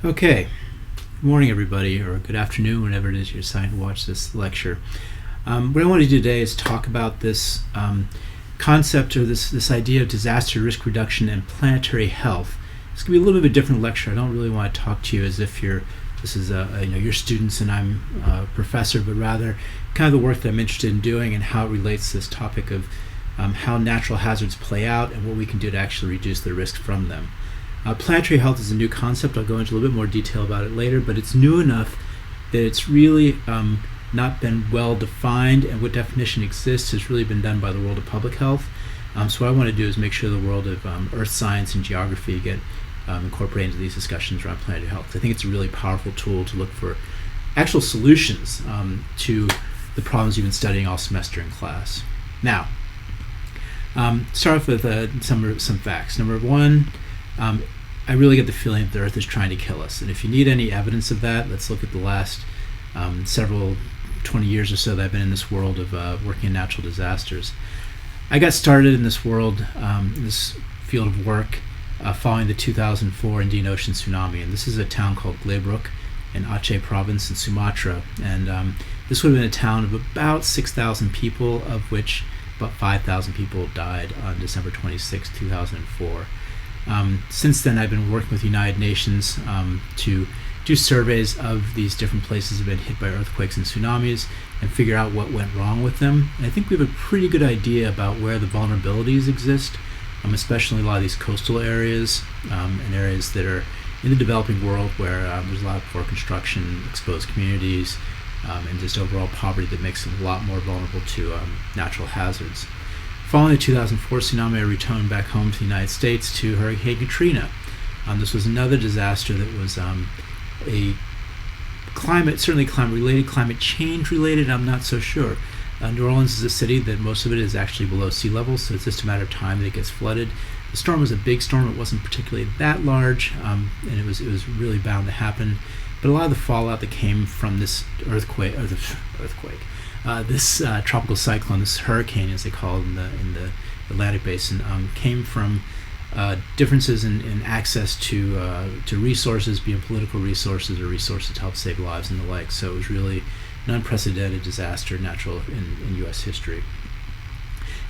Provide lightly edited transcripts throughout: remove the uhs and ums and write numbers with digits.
Okay, good morning everybody, or good afternoon, whenever it is you're deciding to watch this lecture. What I want to do today is talk about this concept, or this idea of disaster risk reduction and planetary health. It's going to be a little bit of a different lecture. I don't really want to talk to you as if this is your students and I'm a professor, but rather kind of the work that I'm interested in doing and how it relates to this topic of how natural hazards play out and what we can do to actually reduce the risk from them. Planetary health is a new concept. I'll go into a little bit more detail about it later, but it's new enough that it's really not been well defined, and what definition exists has really been done by the world of public health. So what I want to do is make sure the world of earth science and geography get incorporated into these discussions around planetary health. I think it's a really powerful tool to look for actual solutions to the problems you've been studying all semester in class. Now, start off with some facts. Number one, I really get the feeling that the Earth is trying to kill us. And if you need any evidence of that, let's look at the last 20 years or so that I've been in this world of working in natural disasters. I got started in this world, this field of work, following the 2004 Indian Ocean tsunami. And this is a town called Glebrook in Aceh province in Sumatra. And this would have been a town of about 6,000 people, of which about 5,000 people died on December 26, 2004. Since then, I've been working with the United Nations to do surveys of these different places that have been hit by earthquakes and tsunamis and figure out what went wrong with them. And I think we have a pretty good idea about where the vulnerabilities exist, especially in a lot of these coastal areas and areas that are in the developing world where there's a lot of poor construction, exposed communities, and just overall poverty that makes them a lot more vulnerable to natural hazards. Following the 2004 tsunami, I returned back home to the United States to Hurricane Katrina. This was another disaster that was a certainly climate-related, climate change-related, I'm not so sure. New Orleans is a city that most of it is actually below sea level, so it's just a matter of time that it gets flooded. The storm was a big storm. It wasn't particularly that large, and it was really bound to happen. But a lot of the fallout that came from this this tropical cyclone, this hurricane, as they call it in the Atlantic Basin, came from differences in access to resources, be it political resources or resources to help save lives and the like. So it was really an unprecedented disaster in U.S. history.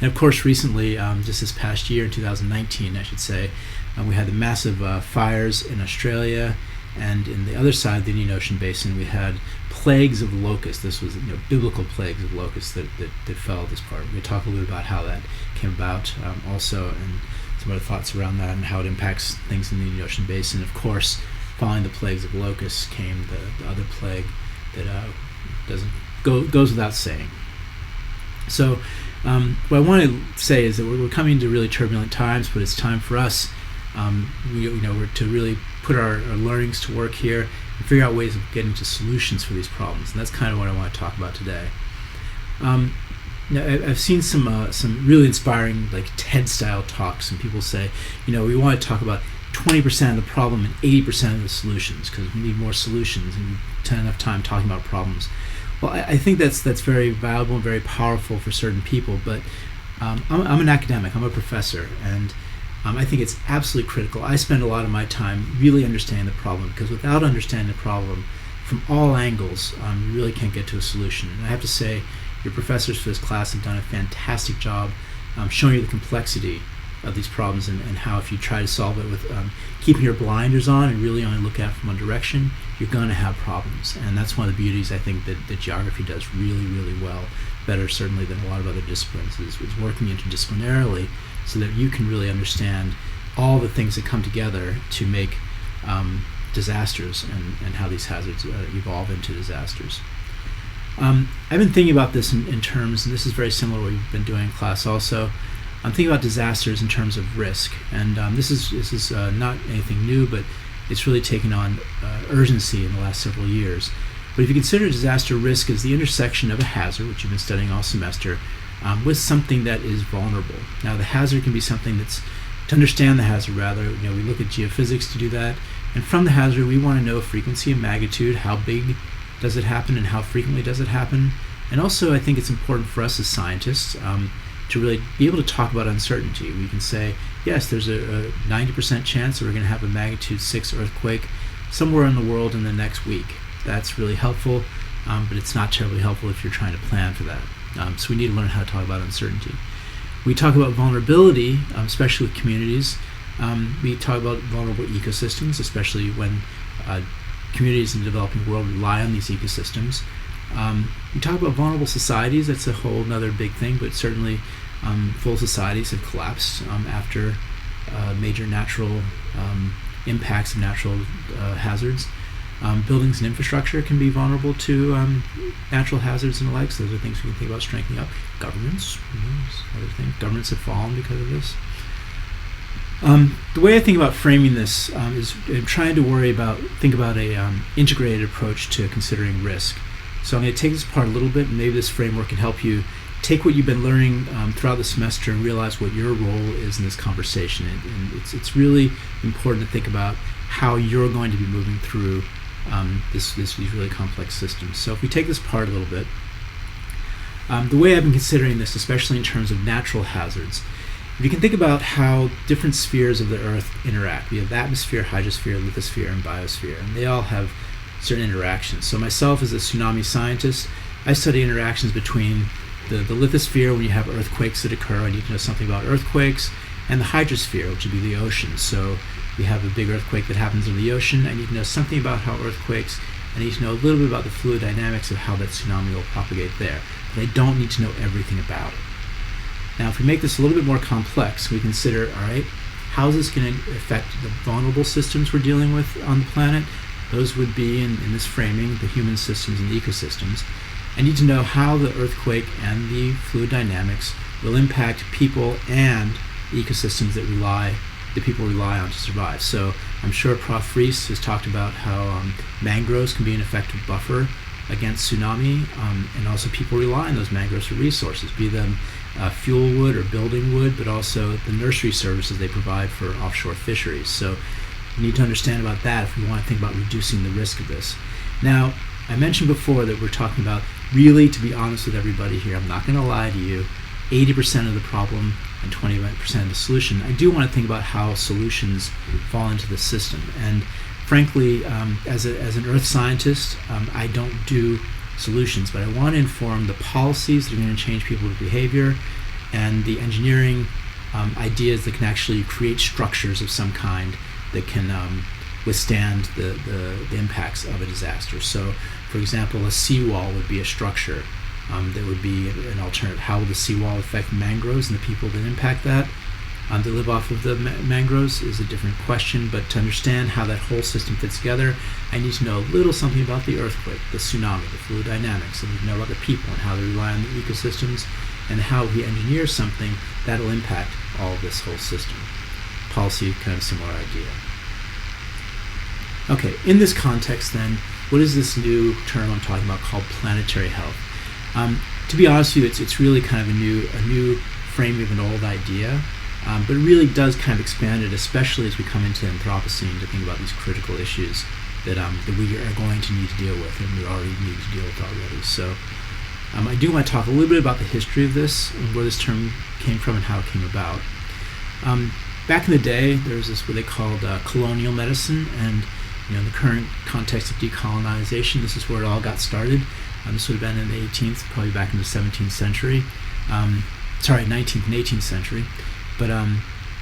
And of course, recently, just this past year, in 2019, I should say, we had the massive fires in Australia. And in the other side of the Indian Ocean basin, we had plagues of locusts. This was biblical plagues of locusts that fell this part. We'll talk a little bit about how that came about also, and some other thoughts around that and how it impacts things in the Indian Ocean basin. Of course, following the plagues of locusts came the other plague that goes without saying. So what I want to say is that we're coming into really turbulent times, but it's time for us we're to really put our learnings to work here and figure out ways of getting to solutions for these problems. And that's kind of what I want to talk about today. Now, I've seen some really inspiring, like TED-style talks, and people say, we want to talk about 20% of the problem and 80% of the solutions because we need more solutions and we spend enough time talking about problems. Well, I think that's very valuable and very powerful for certain people, but I'm an academic, I'm a professor, and I think it's absolutely critical. I spend a lot of my time really understanding the problem, because without understanding the problem from all angles, you really can't get to a solution. And I have to say, your professors for this class have done a fantastic job showing you the complexity of these problems and how if you try to solve it with keeping your blinders on and really only look at it from one direction, you're going to have problems. And that's one of the beauties, I think, that geography does really, really well, better certainly than a lot of other disciplines, is working interdisciplinarily so that you can really understand all the things that come together to make disasters and how these hazards evolve into disasters. I've been thinking about this in terms, and this is very similar to what we've been doing in class also. I'm thinking about disasters in terms of risk, and this is not anything new, but it's really taken on urgency in the last several years. But if you consider disaster risk as the intersection of a hazard, which you've been studying all semester, with something that is vulnerable. Now, the hazard can be something that's, to understand the hazard rather, we look at geophysics to do that, and from the hazard we want to know frequency and magnitude, how big does it happen and how frequently does it happen. And also I think it's important for us as scientists to really be able to talk about uncertainty. We can say, yes, there's a 90% chance that we're going to have a magnitude 6 earthquake somewhere in the world in the next week. That's really helpful, but it's not terribly helpful if you're trying to plan for that. So we need to learn how to talk about uncertainty. We talk about vulnerability, especially with communities. We talk about vulnerable ecosystems, especially when communities in the developing world rely on these ecosystems. We talk about vulnerable societies. That's a whole other big thing, but certainly full societies have collapsed after major natural impacts of natural hazards. Buildings and infrastructure can be vulnerable to natural hazards and the like. So those are things we can think about strengthening up. Governments, other thing. Governments have fallen because of this. The way I think about framing this is trying to think about a integrated approach to considering risk. So I'm going to take this apart a little bit, and maybe this framework can help you take what you've been learning throughout the semester and realize what your role is in this conversation. And it's really important to think about how you're going to be moving through these really complex systems. So if we take this apart a little bit, the way I've been considering this, especially in terms of natural hazards, if you can think about how different spheres of the Earth interact. We have atmosphere, hydrosphere, lithosphere, and biosphere, and they all have certain interactions. So myself, as a tsunami scientist, I study interactions between the lithosphere, when you have earthquakes that occur. I need to know something about earthquakes, and the hydrosphere, which would be the ocean. So we have a big earthquake that happens in the ocean. I need to know something about how earthquakes, I need to know a little bit about the fluid dynamics of how that tsunami will propagate there. But I don't need to know everything about it. Now, if we make this a little bit more complex, we consider, all right, how is this going to affect the vulnerable systems we're dealing with on the planet? Those would be, in this framing, the human systems and the ecosystems. I need to know how the earthquake and the fluid dynamics will impact people and ecosystems that people rely on to survive. So I'm sure Prof. Reese has talked about how mangroves can be an effective buffer against tsunami, and also people rely on those mangroves for resources, be them fuel wood or building wood, but also the nursery services they provide for offshore fisheries. So we need to understand about that if we want to think about reducing the risk of this. Now, I mentioned before that we're talking about, really, to be honest with everybody here, I'm not going to lie to you, 80% of the problem and 20% of the solution. I do want to think about how solutions fall into the system. And frankly, as an earth scientist, I don't do solutions, but I want to inform the policies that are going to change people's behavior and the engineering ideas that can actually create structures of some kind that can withstand the impacts of a disaster. So, for example, a seawall would be a structure that would be an alternative. How will the seawall affect mangroves and the people that impact that? To live off of the mangroves is a different question, but to understand how that whole system fits together, I need to know a little something about the earthquake, the tsunami, the fluid dynamics. I need to know about the people and how they rely on the ecosystems, and how we engineer something that will impact all of this whole system. Policy, kind of similar idea. Okay, in this context then, what is this new term I'm talking about called planetary health? To be honest with you, it's really kind of a new frame of an old idea. But it really does kind of expand it, especially as we come into Anthropocene, to think about these critical issues that we are going to need to deal with, and we already need to deal with already. So I do want to talk a little bit about the history of this, and where this term came from and how it came about. Back in the day, there was this what they called colonial medicine, and in the current context of decolonization, this is where it all got started. This would have been in the 18th, probably back in the 17th century. 19th and 18th century. But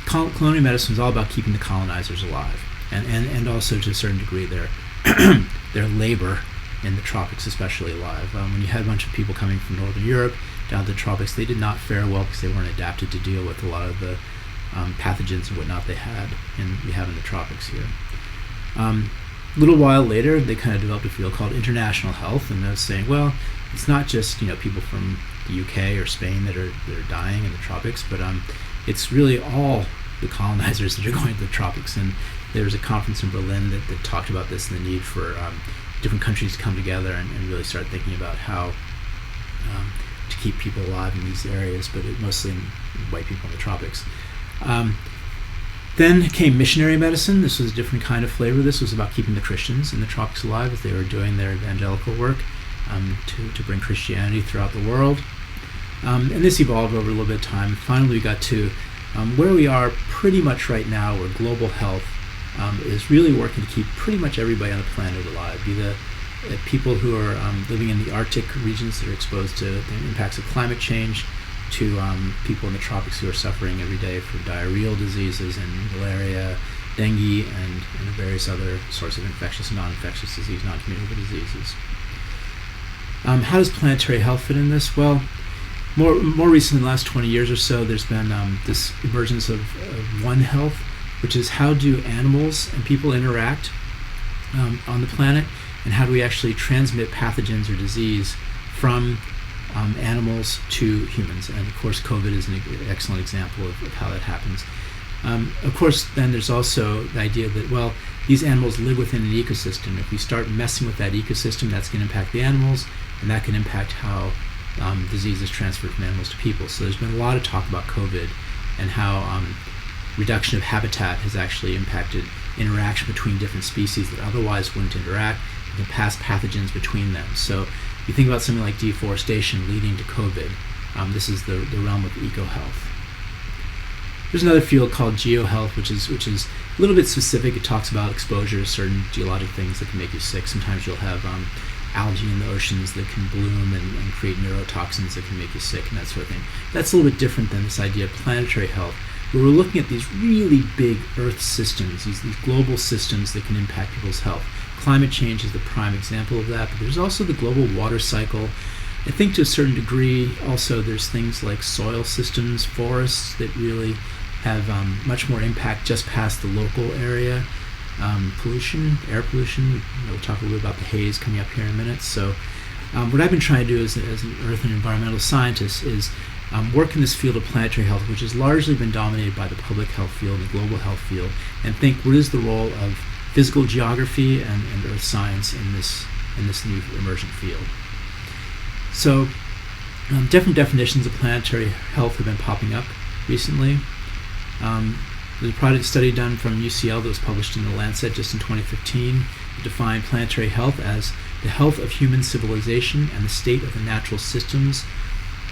colonial medicine is all about keeping the colonizers alive, and also to a certain degree their labor in the tropics especially alive. When you had a bunch of people coming from Northern Europe down to the tropics, they did not fare well because they weren't adapted to deal with a lot of the pathogens and whatnot we have in the tropics here. A little while later, they kind of developed a field called international health, and they were saying, well, it's not just people from the UK or Spain that are dying in the tropics, but it's really all the colonizers that are going to the tropics. And there was a conference in Berlin that talked about this and the need for different countries to come together and really start thinking about how to keep people alive in these areas, but mostly white people in the tropics. Then came missionary medicine. This was a different kind of flavor. This was about keeping the Christians in the tropics alive as they were doing their evangelical work to bring Christianity throughout the world. And this evolved over a little bit of time. Finally, we got to where we are pretty much right now, where global health is really working to keep pretty much everybody on the planet alive, be the people who are living in the Arctic regions that are exposed to the impacts of climate change, to people in the tropics who are suffering every day from diarrheal diseases and malaria, dengue, and various other sorts of infectious and non-infectious disease, non-communicable diseases. How does planetary health fit in this? Well, more recently, in the last 20 years or so, there's been this emergence of One Health, which is how do animals and people interact on the planet, and how do we actually transmit pathogens or disease from animals to humans. And of course, COVID is an excellent example of how that happens. Of course, then there's also the idea that, well, these animals live within an ecosystem. If we start messing with that ecosystem, that's going to impact the animals, and that can impact how disease is transferred from animals to people. So there's been a lot of talk about COVID and how reduction of habitat has actually impacted interaction between different species that otherwise wouldn't interact and can pass pathogens between them. So you think about something like deforestation leading to COVID. This is the realm of eco-health. There's another field called geohealth, which is a little bit specific. It talks about exposure to certain geologic things that can make you sick. Sometimes you'll have algae in the oceans that can bloom and create neurotoxins that can make you sick and that sort of thing. That's a little bit different than this idea of planetary health, where we're looking at these really big Earth systems, these global systems that can impact people's health. Climate change is the prime example of that, but there's also the global water cycle. I think to a certain degree also there's things like soil systems, forests that really have much more impact just past the local area. Pollution, air pollution, we'll talk a little bit about the haze coming up here in a minute. So what I've been trying to do as an earth and environmental scientist is work in this field of planetary health, which has largely been dominated by the public health field, the global health field, and think what is the role of physical geography and earth science in this new emergent field. So different definitions of planetary health have been popping up recently. There's a project study done from UCL that was published in The Lancet just in 2015. It defined planetary health as the health of human civilization and the state of the natural systems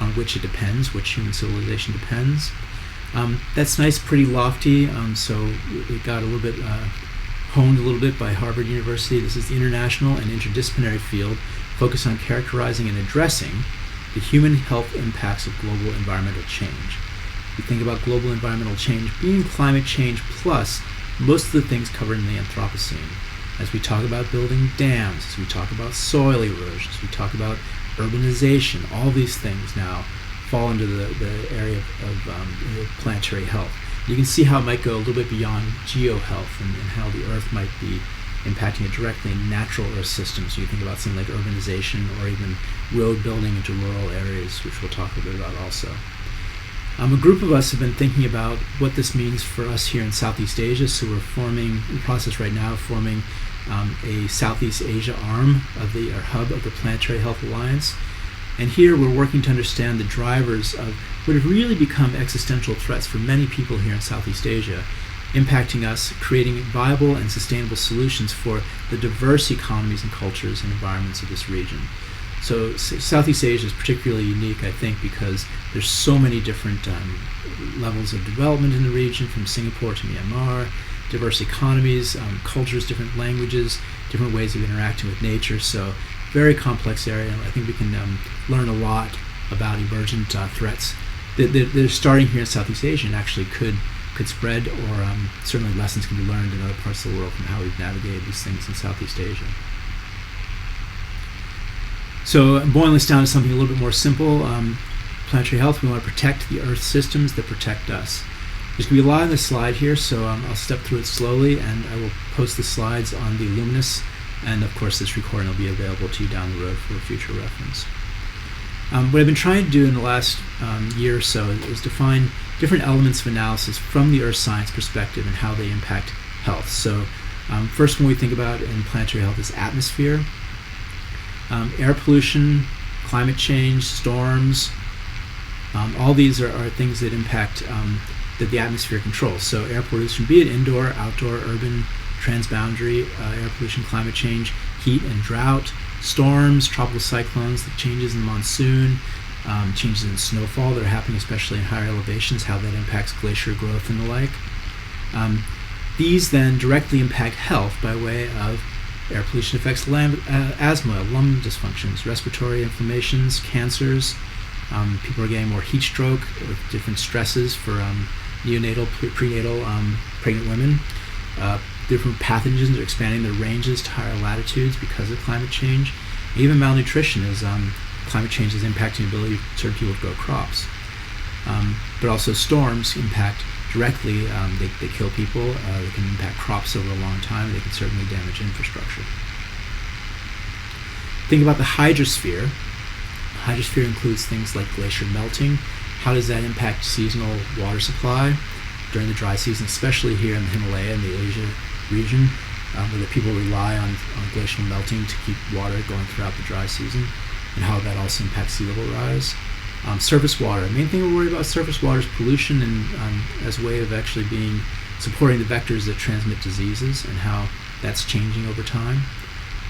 on which it depends, which human civilization depends. That's nice, pretty lofty, so it got a little bit honed a little bit by Harvard University. This is the international and interdisciplinary field focused on characterizing and addressing the human health impacts of global environmental change. We think about global environmental change being climate change plus most of the things covered in the Anthropocene. As we talk about building dams, as we talk about soil erosion, as we talk about urbanization, all these things now fall into the area of planetary health. You can see how it might go a little bit beyond geohealth and how the Earth might be impacting it directly in natural Earth systems. So you think about something like urbanization or even road building into rural areas, which we'll talk a bit about also. A group of us have been thinking about what this means for us here in Southeast Asia, so we're forming, in the process right now, forming a Southeast Asia arm of our hub of the Planetary Health Alliance. And here we're working to understand the drivers of what have really become existential threats for many people here in Southeast Asia, impacting us, creating viable and sustainable solutions for the diverse economies and cultures and environments of this region. So Southeast Asia is particularly unique, I think, because there's so many different levels of development in the region, from Singapore to Myanmar, diverse economies, cultures, different languages, different ways of interacting with nature. So very complex area. I think we can learn a lot about emergent threats that are starting here in Southeast Asia and actually could spread, or certainly lessons can be learned in other parts of the world from how we've navigated these things in Southeast Asia. So boiling this down to something a little bit more simple, planetary health, we want to protect the Earth systems that protect us. There's going to be a lot on this slide here, so I'll step through it slowly, and I will post the slides on the Luminous, and of course this recording will be available to you down the road for future reference. What I've been trying to do in the last year or so is define different elements of analysis from the Earth science perspective and how they impact health. So first one we think about in planetary health is atmosphere. Air pollution, climate change, storms, all these are things that impact that the atmosphere controls. So air pollution, be it indoor, outdoor, urban, transboundary, air pollution, climate change, heat and drought, storms, tropical cyclones, the changes in the monsoon, changes in snowfall that are happening especially in higher elevations, how that impacts glacier growth and the like. These then directly impact health by way of air pollution affects asthma, lung dysfunctions, respiratory inflammations, cancers. People are getting more heat stroke with different stresses for neonatal, prenatal, pregnant women. Different pathogens are expanding their ranges to higher latitudes because of climate change. Even malnutrition is climate change is impacting the ability of certain people to grow crops. But also storms impact directly. They kill people. They can impact crops over a long time. They can certainly damage infrastructure. Think about the hydrosphere. The hydrosphere includes things like glacier melting. How does that impact seasonal water supply during the dry season, especially here in the Himalaya and the Asia region, where the people rely on glacial melting to keep water going throughout the dry season, and how that also impacts sea level rise. Surface water. The main thing we're worried about surface water is pollution, and as a way of actually supporting the vectors that transmit diseases, and how that's changing over time.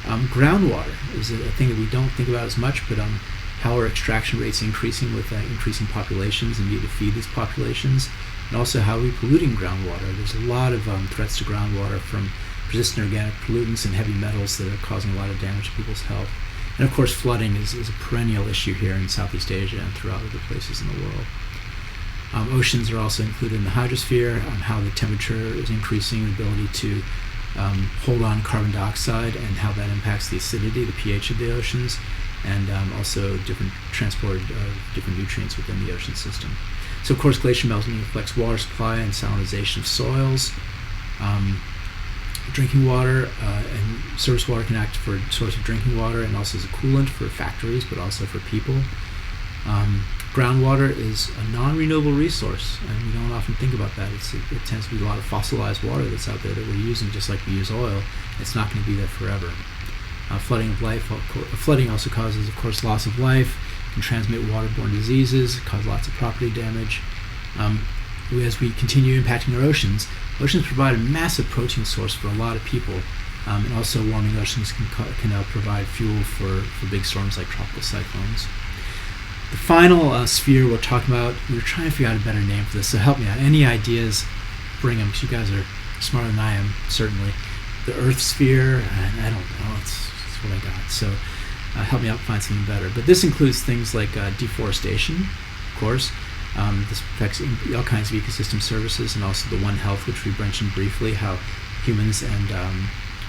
Groundwater is a thing that we don't think about as much, but how are extraction rates increasing with increasing populations and need to feed these populations, and also how are we polluting groundwater. There's a lot of threats to groundwater from persistent organic pollutants and heavy metals that are causing a lot of damage to people's health. And of course, flooding is a perennial issue here in Southeast Asia and throughout other places in the world. Oceans are also included in the hydrosphere, how the temperature is increasing, the ability to hold on carbon dioxide, and how that impacts the acidity, the pH of the oceans, and also different transport of different nutrients within the ocean system. So of course, glacier melting affects water supply and salinization of soils. Drinking water and surface water can act for a source of drinking water and also as a coolant for factories, but also for people. Groundwater is a non-renewable resource, and we don't often think about that. It tends to be a lot of fossilized water that's out there that we're using just like we use oil. It's not going to be there forever. Flooding also causes, of course, loss of life, can transmit waterborne diseases, cause lots of property damage. As we continue impacting our oceans provide a massive protein source for a lot of people, and also warming oceans can provide fuel for big storms like tropical cyclones. The final sphere we're talking about, we're trying to figure out a better name for this, so help me out. Any ideas, bring them, because you guys are smarter than I am, certainly. The Earth sphere, I don't know, it's what I got, so help me out find something better. But this includes things like deforestation, of course. This affects all kinds of ecosystem services, and also the One Health, which we mentioned briefly, how humans and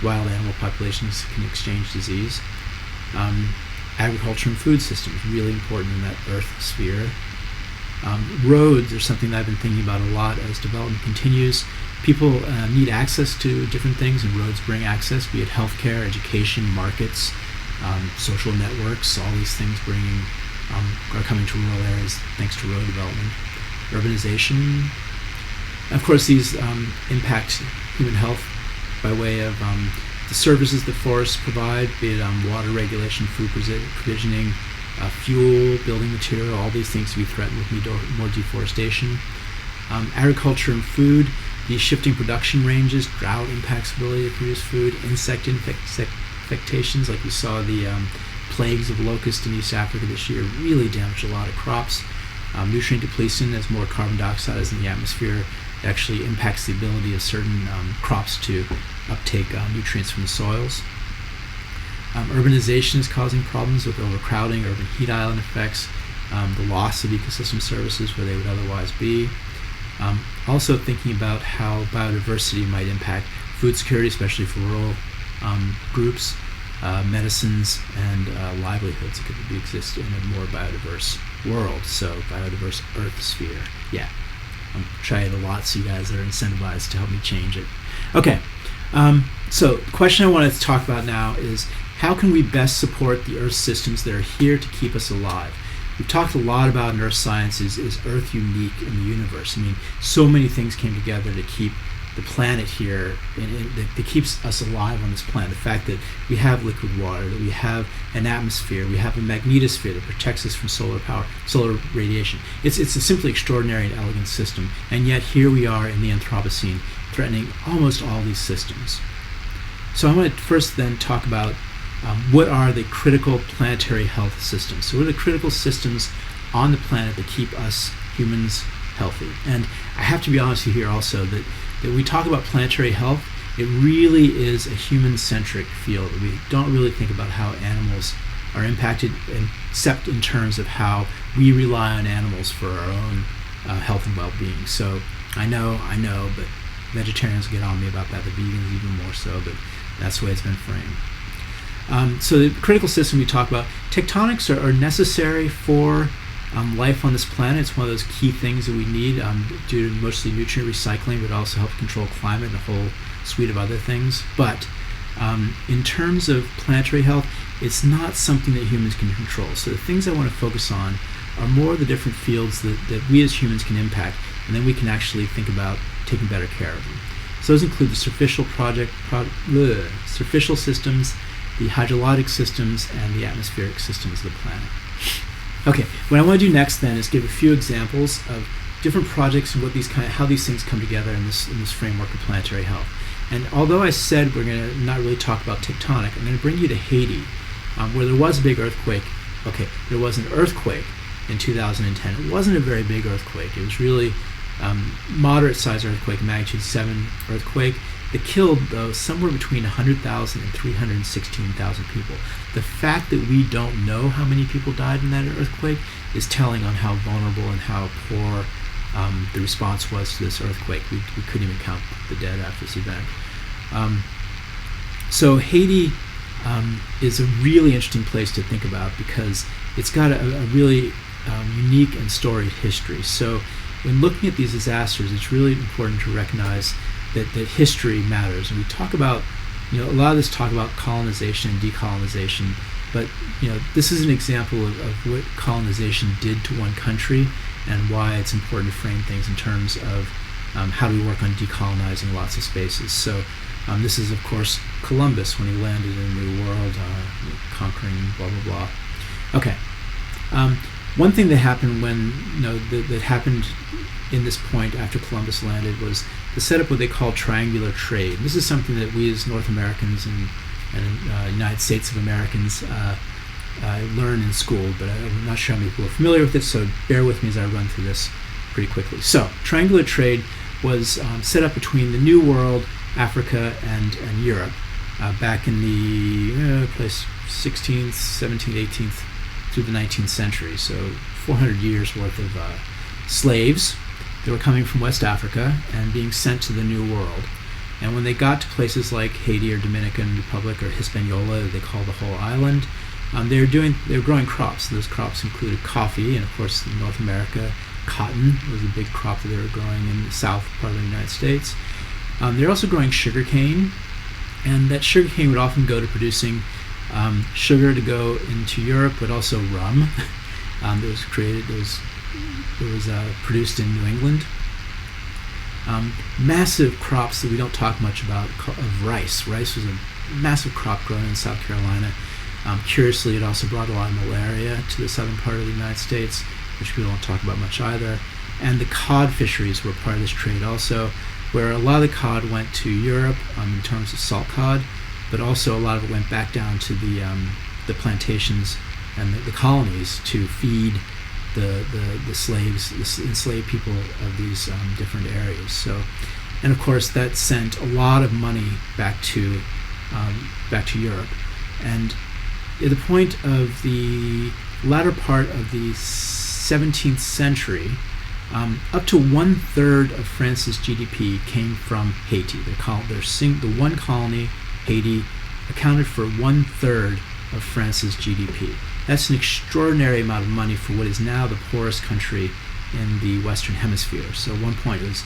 wild animal populations can exchange disease. Agriculture and food systems, really important in that Earth sphere. Roads are something that I've been thinking about a lot as development continues. People need access to different things, and roads bring access, be it healthcare, education, markets, social networks. All these things are coming to rural areas thanks to road development. Urbanization. Of course, these impact human health by way of the services that forests provide, be it water regulation, food provisioning, fuel, building material. All these things to be threatened with more deforestation. Agriculture and food. These shifting production ranges, drought impacts ability to produce food, insect infestations, like we saw the plagues of locusts in East Africa this year, really damaged a lot of crops. Nutrient depletion, as more carbon dioxide is in the atmosphere, it actually impacts the ability of certain crops to uptake nutrients from the soils. Urbanization is causing problems with overcrowding, urban heat island effects, the loss of ecosystem services where they would otherwise be. Also thinking about how biodiversity might impact food security, especially for rural groups, medicines, and livelihoods that could exist in a more biodiverse world. So biodiverse Earth sphere. Yeah, I'm trying a lot, so you guys are incentivized to help me change it. Okay, so the question I wanted to talk about now is how can we best support the Earth systems that are here to keep us alive? We've talked a lot about in earth science, is Earth unique in the universe? I mean, so many things came together to keep the planet here, that keeps us alive on this planet. The fact that we have liquid water, that we have an atmosphere, we have a magnetosphere that protects us from solar power, solar radiation. It's a simply extraordinary and elegant system, and yet here we are in the Anthropocene, threatening almost all these systems. So I want to first then talk about what are the critical planetary health systems. So what are the critical systems on the planet that keep us humans healthy? And I have to be honest with you here also that that we talk about planetary health, it really is a human-centric field. We don't really think about how animals are impacted, except in terms of how we rely on animals for our own health and well-being. So I know, but vegetarians get on me about that, the vegans even more so, but that's the way it's been framed. So the critical system we talk about, tectonics are necessary for life on this planet. It's one of those key things that we need due to mostly nutrient recycling, but also help control climate and a whole suite of other things. But in terms of planetary health, it's not something that humans can control. So the things I want to focus on are more the different fields that we as humans can impact, and then we can actually think about taking better care of them. So those include the superficial systems, the hydrologic systems, and the atmospheric systems of the planet. Okay, what I want to do next then is give a few examples of different projects and how these things come together in this framework of planetary health. And although I said we're going to not really talk about tectonic, I'm going to bring you to Haiti, where there was a big earthquake. Okay, there was an earthquake in 2010. It wasn't a very big earthquake. It was really moderate-sized earthquake, magnitude 7 earthquake, that killed, though, somewhere between 100,000 and 316,000 people. The fact that we don't know how many people died in that earthquake is telling on how vulnerable and how poor the response was to this earthquake. We couldn't even count the dead after this event. So Haiti is a really interesting place to think about because it's got a really unique and storied history. So when looking at these disasters, it's really important to recognize that history matters. And we talk about, a lot of this talk about colonization and decolonization, but this is an example of what colonization did to one country and why it's important to frame things in terms of how do we work on decolonizing lots of spaces. So this is, of course, Columbus when he landed in the New World, conquering blah, blah, blah. Okay. One thing that happened that happened in this point after Columbus landed was the setup what they call triangular trade. This is something that we as North Americans and United States of Americans learn in school, but I'm not sure how many people are familiar with it, so bear with me as I run through this pretty quickly. So triangular trade was set up between the New World, Africa, and Europe back in the 16th, 17th, 18th through the 19th century. So 400 years worth of slaves that were coming from West Africa and being sent to the New World. And when they got to places like Haiti or Dominican Republic or Hispaniola, they call the whole island, they were growing crops. Those crops included coffee, and of course in North America, cotton was a big crop that they were growing in the south part of the United States. They're also growing sugarcane, and that sugarcane would often go to producing sugar to go into Europe, but also rum that was created. It was produced in New England. Massive crops that we don't talk much about of rice. Rice was a massive crop grown in South Carolina. Curiously, it also brought a lot of malaria to the southern part of the United States, which people don't talk about much either. And the cod fisheries were part of this trade also, where a lot of the cod went to Europe in terms of salt cod, but also a lot of it went back down to the plantations and the colonies to feed the slaves, the enslaved people of these different areas. So, and of course that sent a lot of money back to Europe. And at the point of the latter part of the 17th century, up to 1/3 of France's GDP came from Haiti. The one colony, Haiti, accounted for 1/3 of France's GDP. That's an extraordinary amount of money for what is now the poorest country in the Western Hemisphere. So at one point it was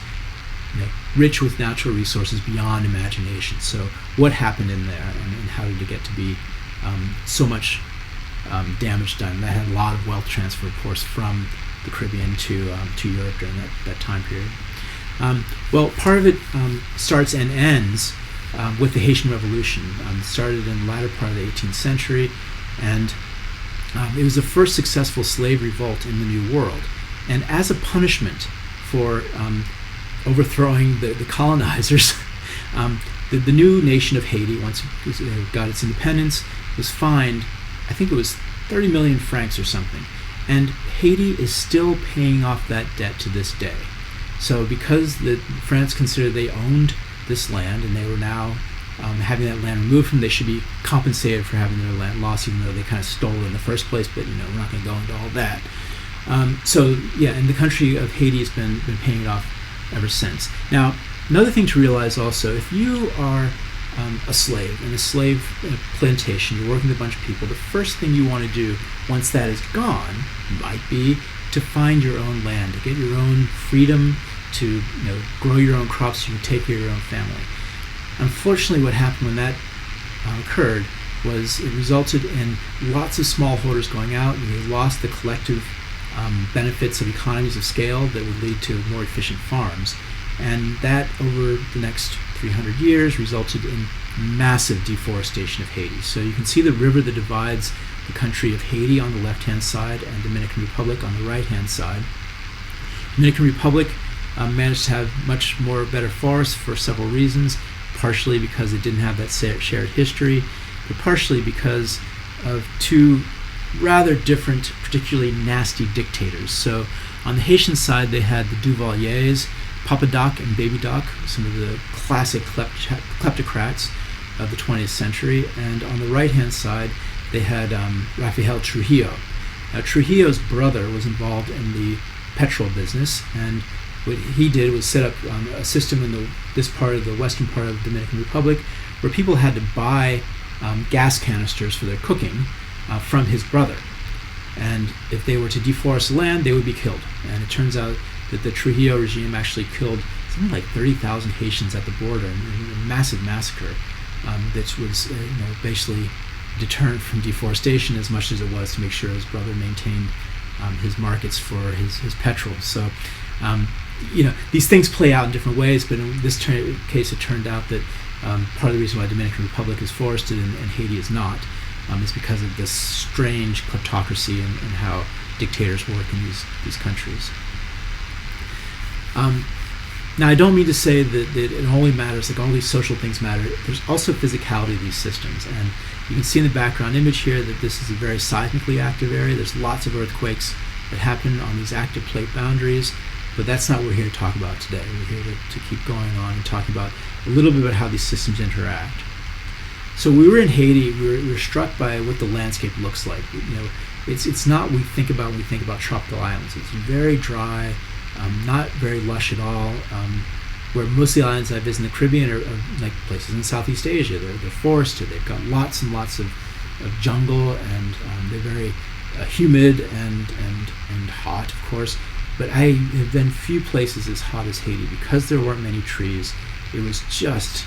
rich with natural resources beyond imagination. So what happened in there, and how did it get to be so much damage done? That had a lot of wealth transfer, of course, from the Caribbean to Europe during that time period. Well, part of it starts and ends with the Haitian Revolution. It started in the latter part of the 18th century, and it was the first successful slave revolt in the New World. And as a punishment for overthrowing the colonizers, the new nation of Haiti, once it got its independence, was fined, I think it was 30 million francs or something. And Haiti is still paying off that debt to this day. So because France considered they owned this land and they were now having that land removed from them, they should be compensated for having their land lost, even though they kind of stole it in the first place. But we're not going to go into all that. And the country of Haiti has been paying it off ever since. Now, another thing to realize also, if you are a slave in a slave plantation, you're working with a bunch of people, the first thing you want to do once that is gone might be to find your own land, to get your own freedom, to grow your own crops so you can take care of your own family. Unfortunately, what happened when that occurred was it resulted in lots of smallholders going out, and they lost the collective benefits of economies of scale that would lead to more efficient farms. And that, over the next 300 years, resulted in massive deforestation of Haiti. So you can see the river that divides the country of Haiti on the left-hand side and Dominican Republic on the right-hand side. Dominican Republic managed to have much more better forests for several reasons, partially because it didn't have that shared history, but partially because of two rather different, particularly nasty dictators. So on the Haitian side, they had the Duvaliers, Papa Doc and Baby Doc, some of the classic kleptocrats of the 20th century. And on the right-hand side, they had Rafael Trujillo. Now, Trujillo's brother was involved in the petrol business, and what he did was set up a system in this part of the western part of the Dominican Republic where people had to buy gas canisters for their cooking from his brother. And if they were to deforest land, they would be killed. And it turns out that the Trujillo regime actually killed something like 30,000 Haitians at the border in a massive massacre that was basically deterrent from deforestation as much as it was to make sure his brother maintained his markets for his petrol. So these things play out in different ways, but in this case it turned out that part of the reason why Dominican Republic is forested and Haiti is not is because of this strange kleptocracy and how dictators work in these countries. Now, I don't mean to say that it only matters, like all these social things matter. There's also physicality of these systems, and you can see in the background image here that this is a very seismically active area. There's lots of earthquakes that happen on these active plate boundaries, but that's not what we're here to talk about today. We're here to keep going on and talking about a little bit about how these systems interact. So we were in Haiti. We were struck by what the landscape looks like. It's not what we think about when we think about tropical islands. It's very dry, not very lush at all. Where most of the islands I visit in the Caribbean are like places in Southeast Asia. They're forested. They've got lots and lots of jungle, and they're very humid and hot, of course. But I have been few places as hot as Haiti because there weren't many trees. It was just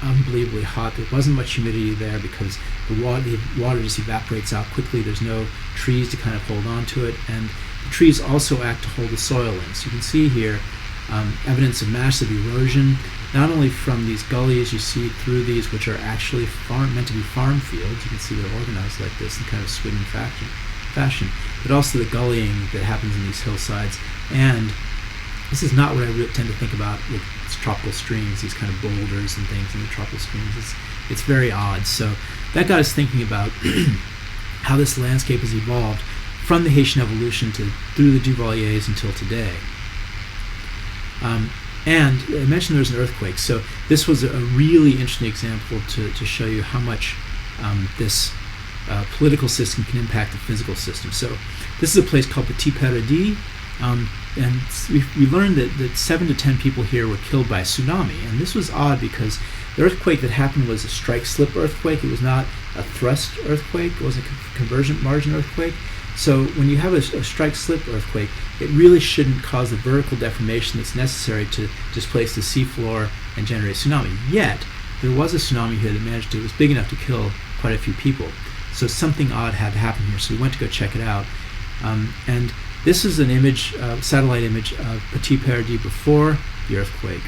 unbelievably hot. There wasn't much humidity there because the water just evaporates out quickly. There's no trees to kind of hold on to it, and the trees also act to hold the soil in. So you can see here evidence of massive erosion, not only from these gullies you see through these, which are actually meant to be farm fields. You can see they're organized like this in kind of swinging fashion, but also the gullying that happens in these hillsides. And this is not what I tend to think about with tropical streams, these kind of boulders and things in the tropical streams. It's very odd. So that got us thinking about how this landscape has evolved from the Haitian evolution through the Duvaliers until today. And I mentioned there was an earthquake. So this was a really interesting example to show you how much this political system can impact the physical system. So this is a place called Petit Paradis. And we learned that 7 to 10 people here were killed by a tsunami. And this was odd because the earthquake that happened was a strike-slip earthquake. It was not a thrust earthquake. It wasn't a convergent margin earthquake. So when you have a strike-slip earthquake, it really shouldn't cause the vertical deformation that's necessary to displace the seafloor and generate a tsunami. Yet, there was a tsunami here that it was big enough to kill quite a few people. So something odd had to happen here. So we went to go check it out. And this is an image, satellite image of Petit Paradis before the earthquake.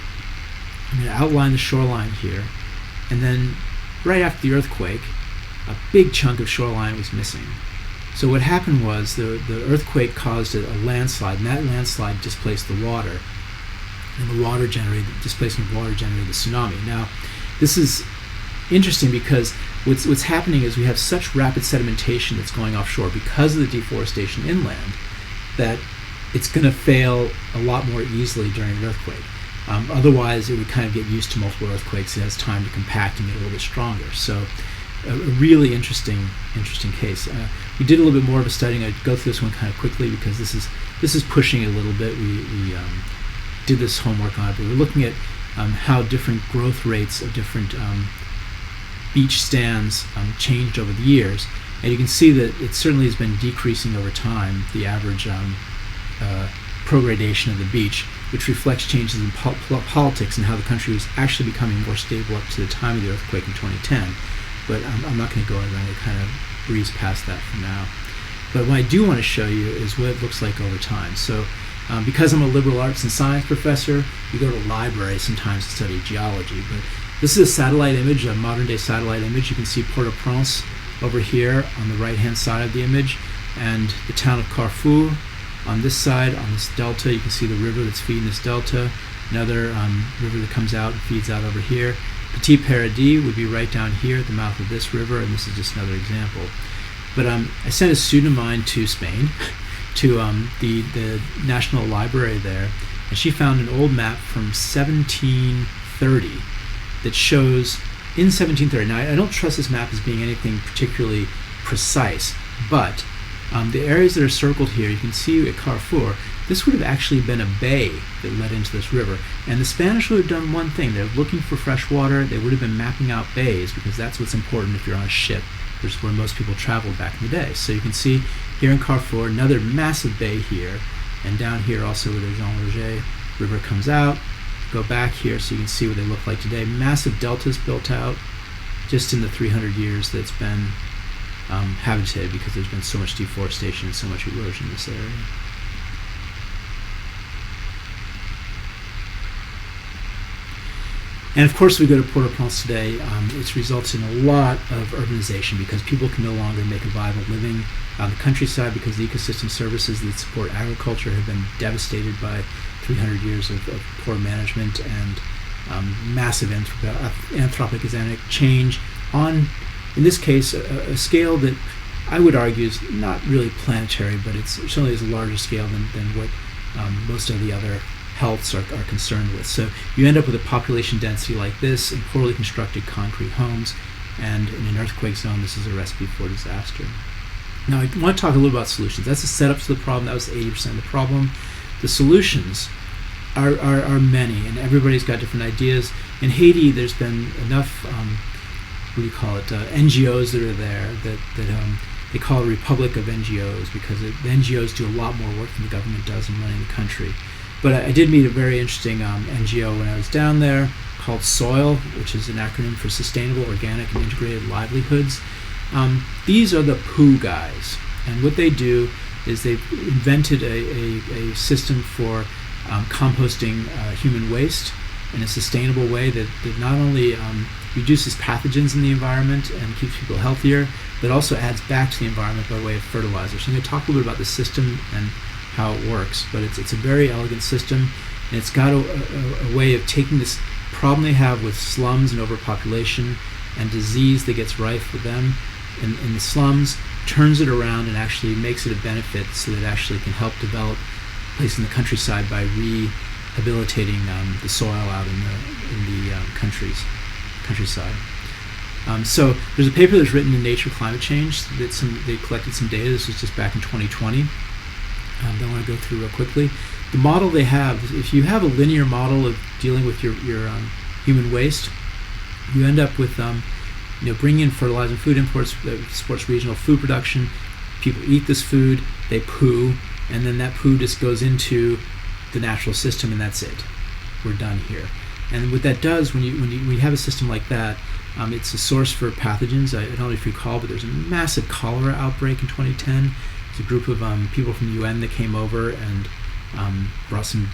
I'm going to outline the shoreline here. And then right after the earthquake, a big chunk of shoreline was missing. So what happened was the earthquake caused a landslide, and that landslide displaced the water. And the displacement of water generated the tsunami. Now, this is interesting because what's happening is we have such rapid sedimentation that's going offshore because of the deforestation inland that it's going to fail a lot more easily during an earthquake. Otherwise, it would kind of get used to multiple earthquakes. It has time to compact and get a little bit stronger. So, a really interesting case. We did a little bit more of a study. I'd go through this one kind of quickly because this is pushing it a little bit. We did this homework on it, but we're looking at how different growth rates of different beach stands changed over the years. And you can see that it certainly has been decreasing over time, the average progradation of the beach, which reflects changes in politics and how the country was actually becoming more stable up to the time of the earthquake in 2010. But I'm not going to go around. I'm going to kind of breeze past that for now. But what I do want to show you is what it looks like over time. So because I'm a liberal arts and science professor, we go to the library sometimes to study geology. But this is a satellite image, a modern-day satellite image. You can see Port-au-Prince over here on the right-hand side of the image, and the town of Carrefour on this side, on this delta. You can see the river that's feeding this delta, another river that comes out and feeds out over here. Petit Paradis would be right down here at the mouth of this river, and this is just another example. But I sent a student of mine to Spain, to the National Library there, and she found an old map from 1730 that shows, in 1730, now I don't trust this map as being anything particularly precise, but the areas that are circled here, you can see at Carrefour, this would have actually been a bay that led into this river. And the Spanish would have done one thing. They're looking for fresh water. They would have been mapping out bays because that's what's important if you're on a ship, which is where most people traveled back in the day. So you can see here in Carrefour, another massive bay here, and down here also where the Jean Roger River comes out. Go back here so you can see what they look like today. Massive deltas built out just in the 300 years that it's been habitated because there's been so much deforestation and so much erosion in this area. And of course, we go to Port-au-Prince today. It's resulted in a lot of urbanization because people can no longer make a viable living on the countryside because the ecosystem services that support agriculture have been devastated by 300 years of poor management and massive anthropogenic change on, in this case, a scale that I would argue is not really planetary, but it certainly is a larger scale than what most of the other healths are concerned with. So you end up with a population density like this in poorly constructed concrete homes, and in an earthquake zone, this is a recipe for disaster. Now I want to talk a little about solutions. That's the setup to the problem. That was 80% of the problem. The solutions are many, and everybody's got different ideas. In Haiti, there's been enough, NGOs that are there that they call it a republic of NGOs because the NGOs do a lot more work than the government does in running the country. But I did meet a very interesting NGO when I was down there called SOIL, which is an acronym for Sustainable, Organic, and Integrated Livelihoods. These are the poo guys, and what they do is they've invented a system for composting human waste in a sustainable way that not only reduces pathogens in the environment and keeps people healthier, but also adds back to the environment by way of fertilizer. So I'm going to talk a little bit about the system and how it works, but it's a very elegant system, and it's got a way of taking this problem they have with slums and overpopulation and disease that gets rife with them in the slums, turns it around and actually makes it a benefit so that it actually can help develop a place in the countryside by rehabilitating the soil out in the countryside. So there's a paper that's written in Nature Climate Change that they collected some data. This was just back in 2020. That I want to go through real quickly. The model they have, if you have a linear model of dealing with your human waste, you end up with bringing in fertilizer and food imports that supports regional food production. People eat this food, they poo, and then that poo just goes into the natural system, and that's it. We're done here. And what that does when you have a system like that, it's a source for pathogens. I don't know if you recall, but there's a massive cholera outbreak in 2010. It's a group of people from the UN that came over and brought some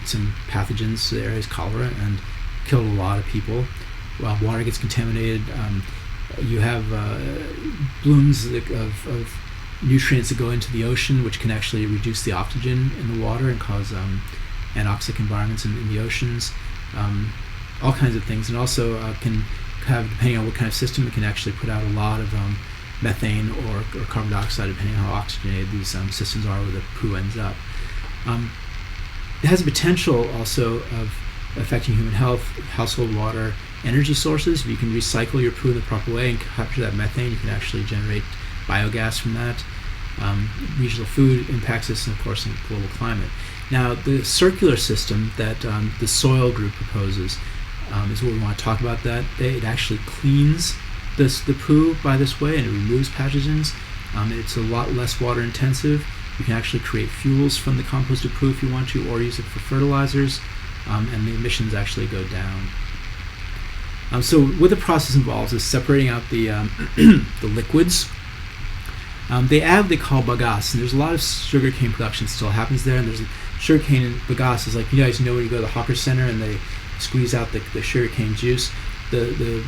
pathogens to the area's cholera and killed a lot of people. While water gets contaminated, you have blooms of nutrients that go into the ocean, which can actually reduce the oxygen in the water and cause anoxic environments in the oceans. All kinds of things, and also can have, depending on what kind of system, it can actually put out a lot of methane or carbon dioxide, depending on how oxygenated these systems are where the poo ends up. it has a potential also of affecting human health, household water, energy sources. If you can recycle your poo in the proper way and capture that methane, you can actually generate biogas from that. Regional food impacts this, and of course in global climate. Now, the circular system that the soil group proposes is what we want to talk about. That it actually cleans the poo by this way, and it removes pathogens. It's a lot less water intensive. You can actually create fuels from the composted poo if you want to, or use it for fertilizers, and the emissions actually go down. So what the process involves is separating out the the liquids. They add what they call bagasse, and there's a lot of sugarcane production still happens there. And there's sugarcane bagasse is like, you guys know when you go to the hawker center and they squeeze out the sugarcane juice, the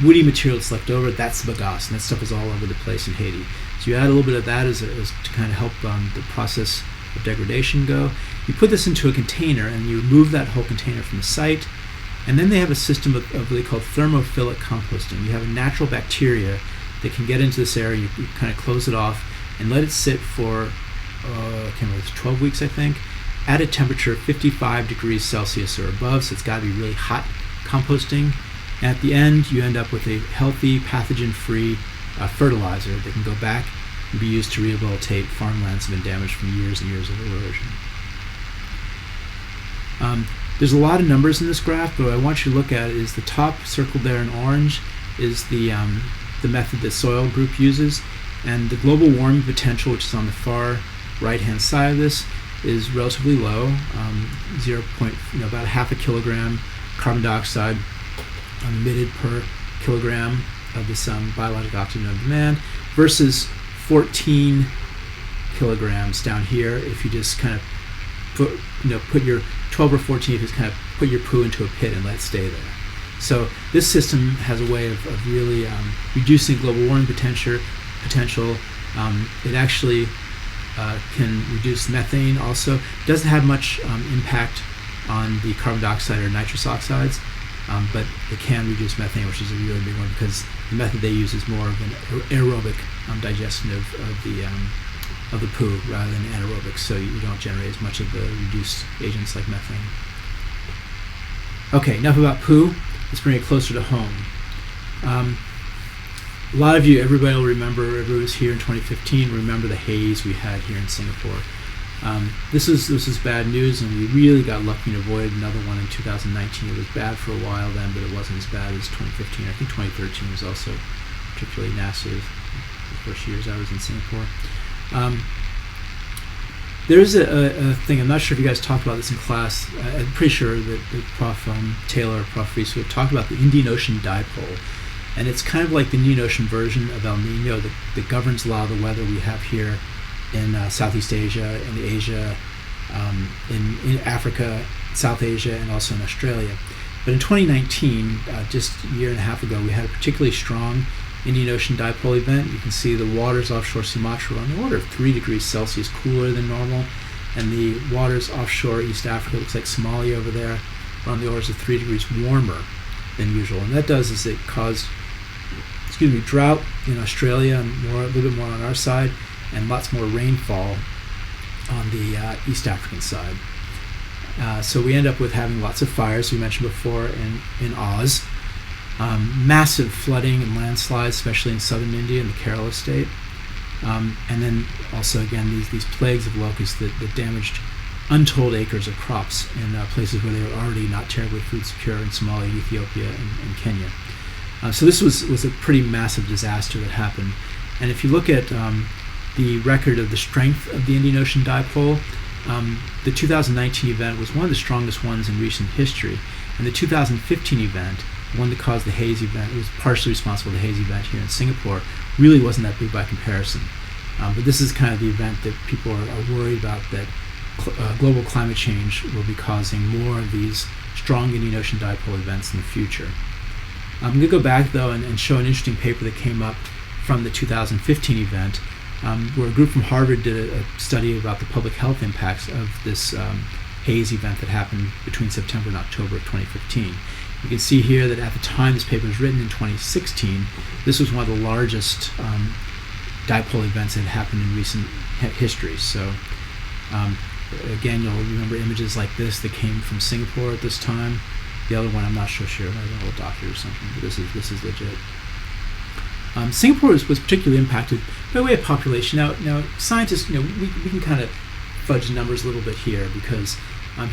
woody material that's left over, that's the bagasse, and that stuff is all over the place in Haiti. So you add a little bit of that as to kind of help the process of degradation go. You put this into a container and you remove that whole container from the site, and then they have a system of what they call thermophilic composting. You have a natural bacteria that can get into this area. You kind of close it off and let it sit for I can't remember, it's 12 weeks I think, at a temperature of 55 degrees Celsius or above, so it's got to be really hot composting. And at the end, you end up with a healthy, pathogen-free fertilizer that can go back and be used to rehabilitate farmlands that have been damaged from years and years of erosion. There's a lot of numbers in this graph, but what I want you to look at is the top circled there in orange is the method that Soil Group uses, and the global warming potential, which is on the far right-hand side of this, is relatively low, about half a kilogram carbon dioxide emitted per kilogram of this biologic oxygen on demand, versus 14 kilograms down here if you just kind of put your 12 or 14, if you just kind of put your poo into a pit and let it stay there. So this system has a way of really reducing global warming potential. It actually can reduce methane also. It doesn't have much impact on the carbon dioxide or nitrous oxides, but it can reduce methane, which is a really big one because the method they use is more of an aerobic digestion of the poo rather than anaerobic, so you don't generate as much of the reduced agents like methane. Okay, enough about poo. Let's bring it closer to home. A lot of you, everybody will remember, everybody was here in 2015, remember the haze we had here in Singapore. This is bad news, and we really got lucky and avoided another one in 2019. It was bad for a while then, but it wasn't as bad as 2015. I think 2013 was also particularly nasty, the first years I was in Singapore. There's a thing, I'm not sure if you guys talked about this in class. I'm pretty sure that Prof. Taylor, Prof. Reese would have talked about the Indian Ocean dipole. And it's kind of like the Indian Ocean version of El Nino that governs a lot of the weather we have here in Southeast Asia, in Asia, in Africa, South Asia, and also in Australia. But in 2019, just a year and a half ago, we had a particularly strong Indian Ocean dipole event. You can see the waters offshore Sumatra are on the order of 3 degrees Celsius cooler than normal, and the waters offshore East Africa, looks like Somalia over there, are on the orders of 3 degrees warmer than usual. And that does is it caused drought in Australia, and a little bit more on our side, and lots more rainfall on the East African side. So we end up with having lots of fires, we mentioned before, in Oz. Massive flooding and landslides, especially in southern India and the Kerala state. And then also, again, these plagues of locusts that damaged untold acres of crops in places where they were already not terribly food secure, in Somalia, Ethiopia, and Kenya. So this was a pretty massive disaster that happened. And if you look at the record of the strength of the Indian Ocean dipole, the 2019 event was one of the strongest ones in recent history. And the 2015 event, the one that caused the haze event, was partially responsible for the haze event here in Singapore, really wasn't that big by comparison. But this is kind of the event that people are worried about, that global climate change will be causing more of these strong Indian Ocean dipole events in the future. I'm going to go back, though, and show an interesting paper that came up from the 2015 event, where a group from Harvard did a study about the public health impacts of this haze event that happened between September and October of 2015. You can see here that at the time this paper was written in 2016, this was one of the largest dipole events that had happened in recent history. So Again, you'll remember images like this that came from Singapore at this time. The other one, I'm not so sure. Maybe an old doctor or something. But this is legit. Singapore was particularly impacted by way of population. Now scientists, we can kind of fudge the numbers a little bit here, because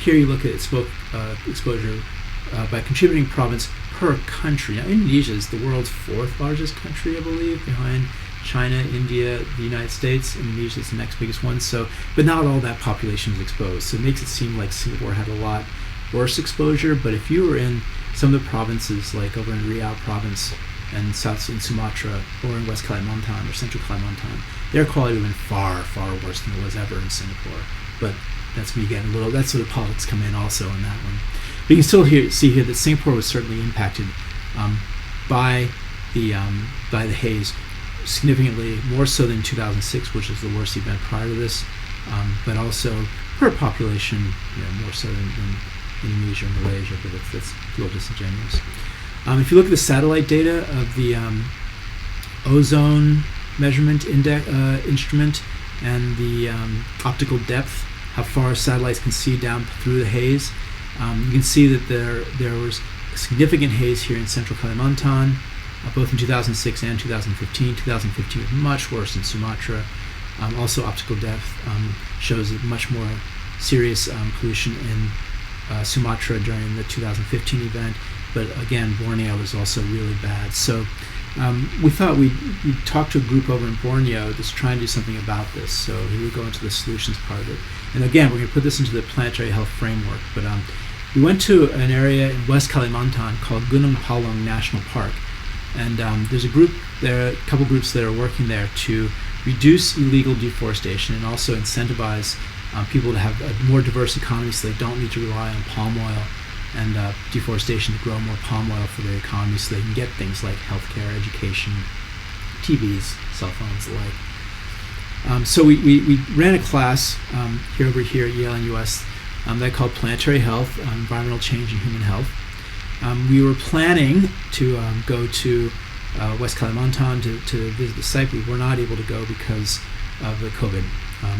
here you look at exposure by contributing province per country. Now, Indonesia is the world's 4th largest country, I believe, behind China, India, the United States. Indonesia is the next biggest one. So, but not all that population is exposed. So it makes it seem like Singapore had a lot worse exposure. But if you were in some of the provinces, like over in Riau province and south in Sumatra, or in West Kalimantan or Central Kalimantan, their quality would have been far, far worse than it was ever in Singapore. But that's me getting a little. That's where the politics come in also on that one. But you can still see here that Singapore was certainly impacted by the haze, significantly more so than 2006, which is the worst event prior to this, but also per population, more so than Indonesia or Malaysia. But that's a little disingenuous. If you look at the satellite data of the ozone measurement instrument and the optical depth, how far satellites can see down through the haze, you can see that there was significant haze here in Central Kalimantan, both in 2006 and 2015. 2015 was much worse in Sumatra. Also, optical depth shows much more serious pollution in Sumatra during the 2015 event. But again, Borneo was also really bad. So we thought we'd talk to a group over in Borneo that's trying to do something about this. So here we go into the solutions part of it. And again, we're going to put this into the planetary health framework. But we went to an area in West Kalimantan called Gunung Palung National Park. And there's a couple groups that are working there to reduce illegal deforestation and also incentivize people to have a more diverse economy, so they don't need to rely on palm oil and deforestation to grow more palm oil for their economy, so they can get things like healthcare, education, TVs, cell phones, the like. So we ran a class over here at Yale NUS that called Planetary Health, Environmental Change and Human Health. We were planning to go to West Kalimantan to visit the site. We were not able to go because of the COVID,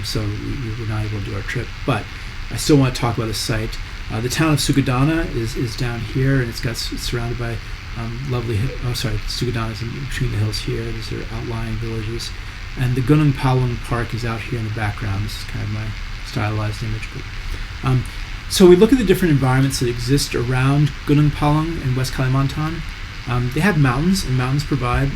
so we were not able to do our trip. But I still want to talk about the site. The town of Sukadana is down here, and it's surrounded by lovely. Sukadana is in between the hills here. These are outlying villages, and the Gunung Palung Park is out here in the background. This is kind of my stylized image. But, so we look at the different environments that exist around Gunung Palung in West Kalimantan. They have mountains, and mountains provide,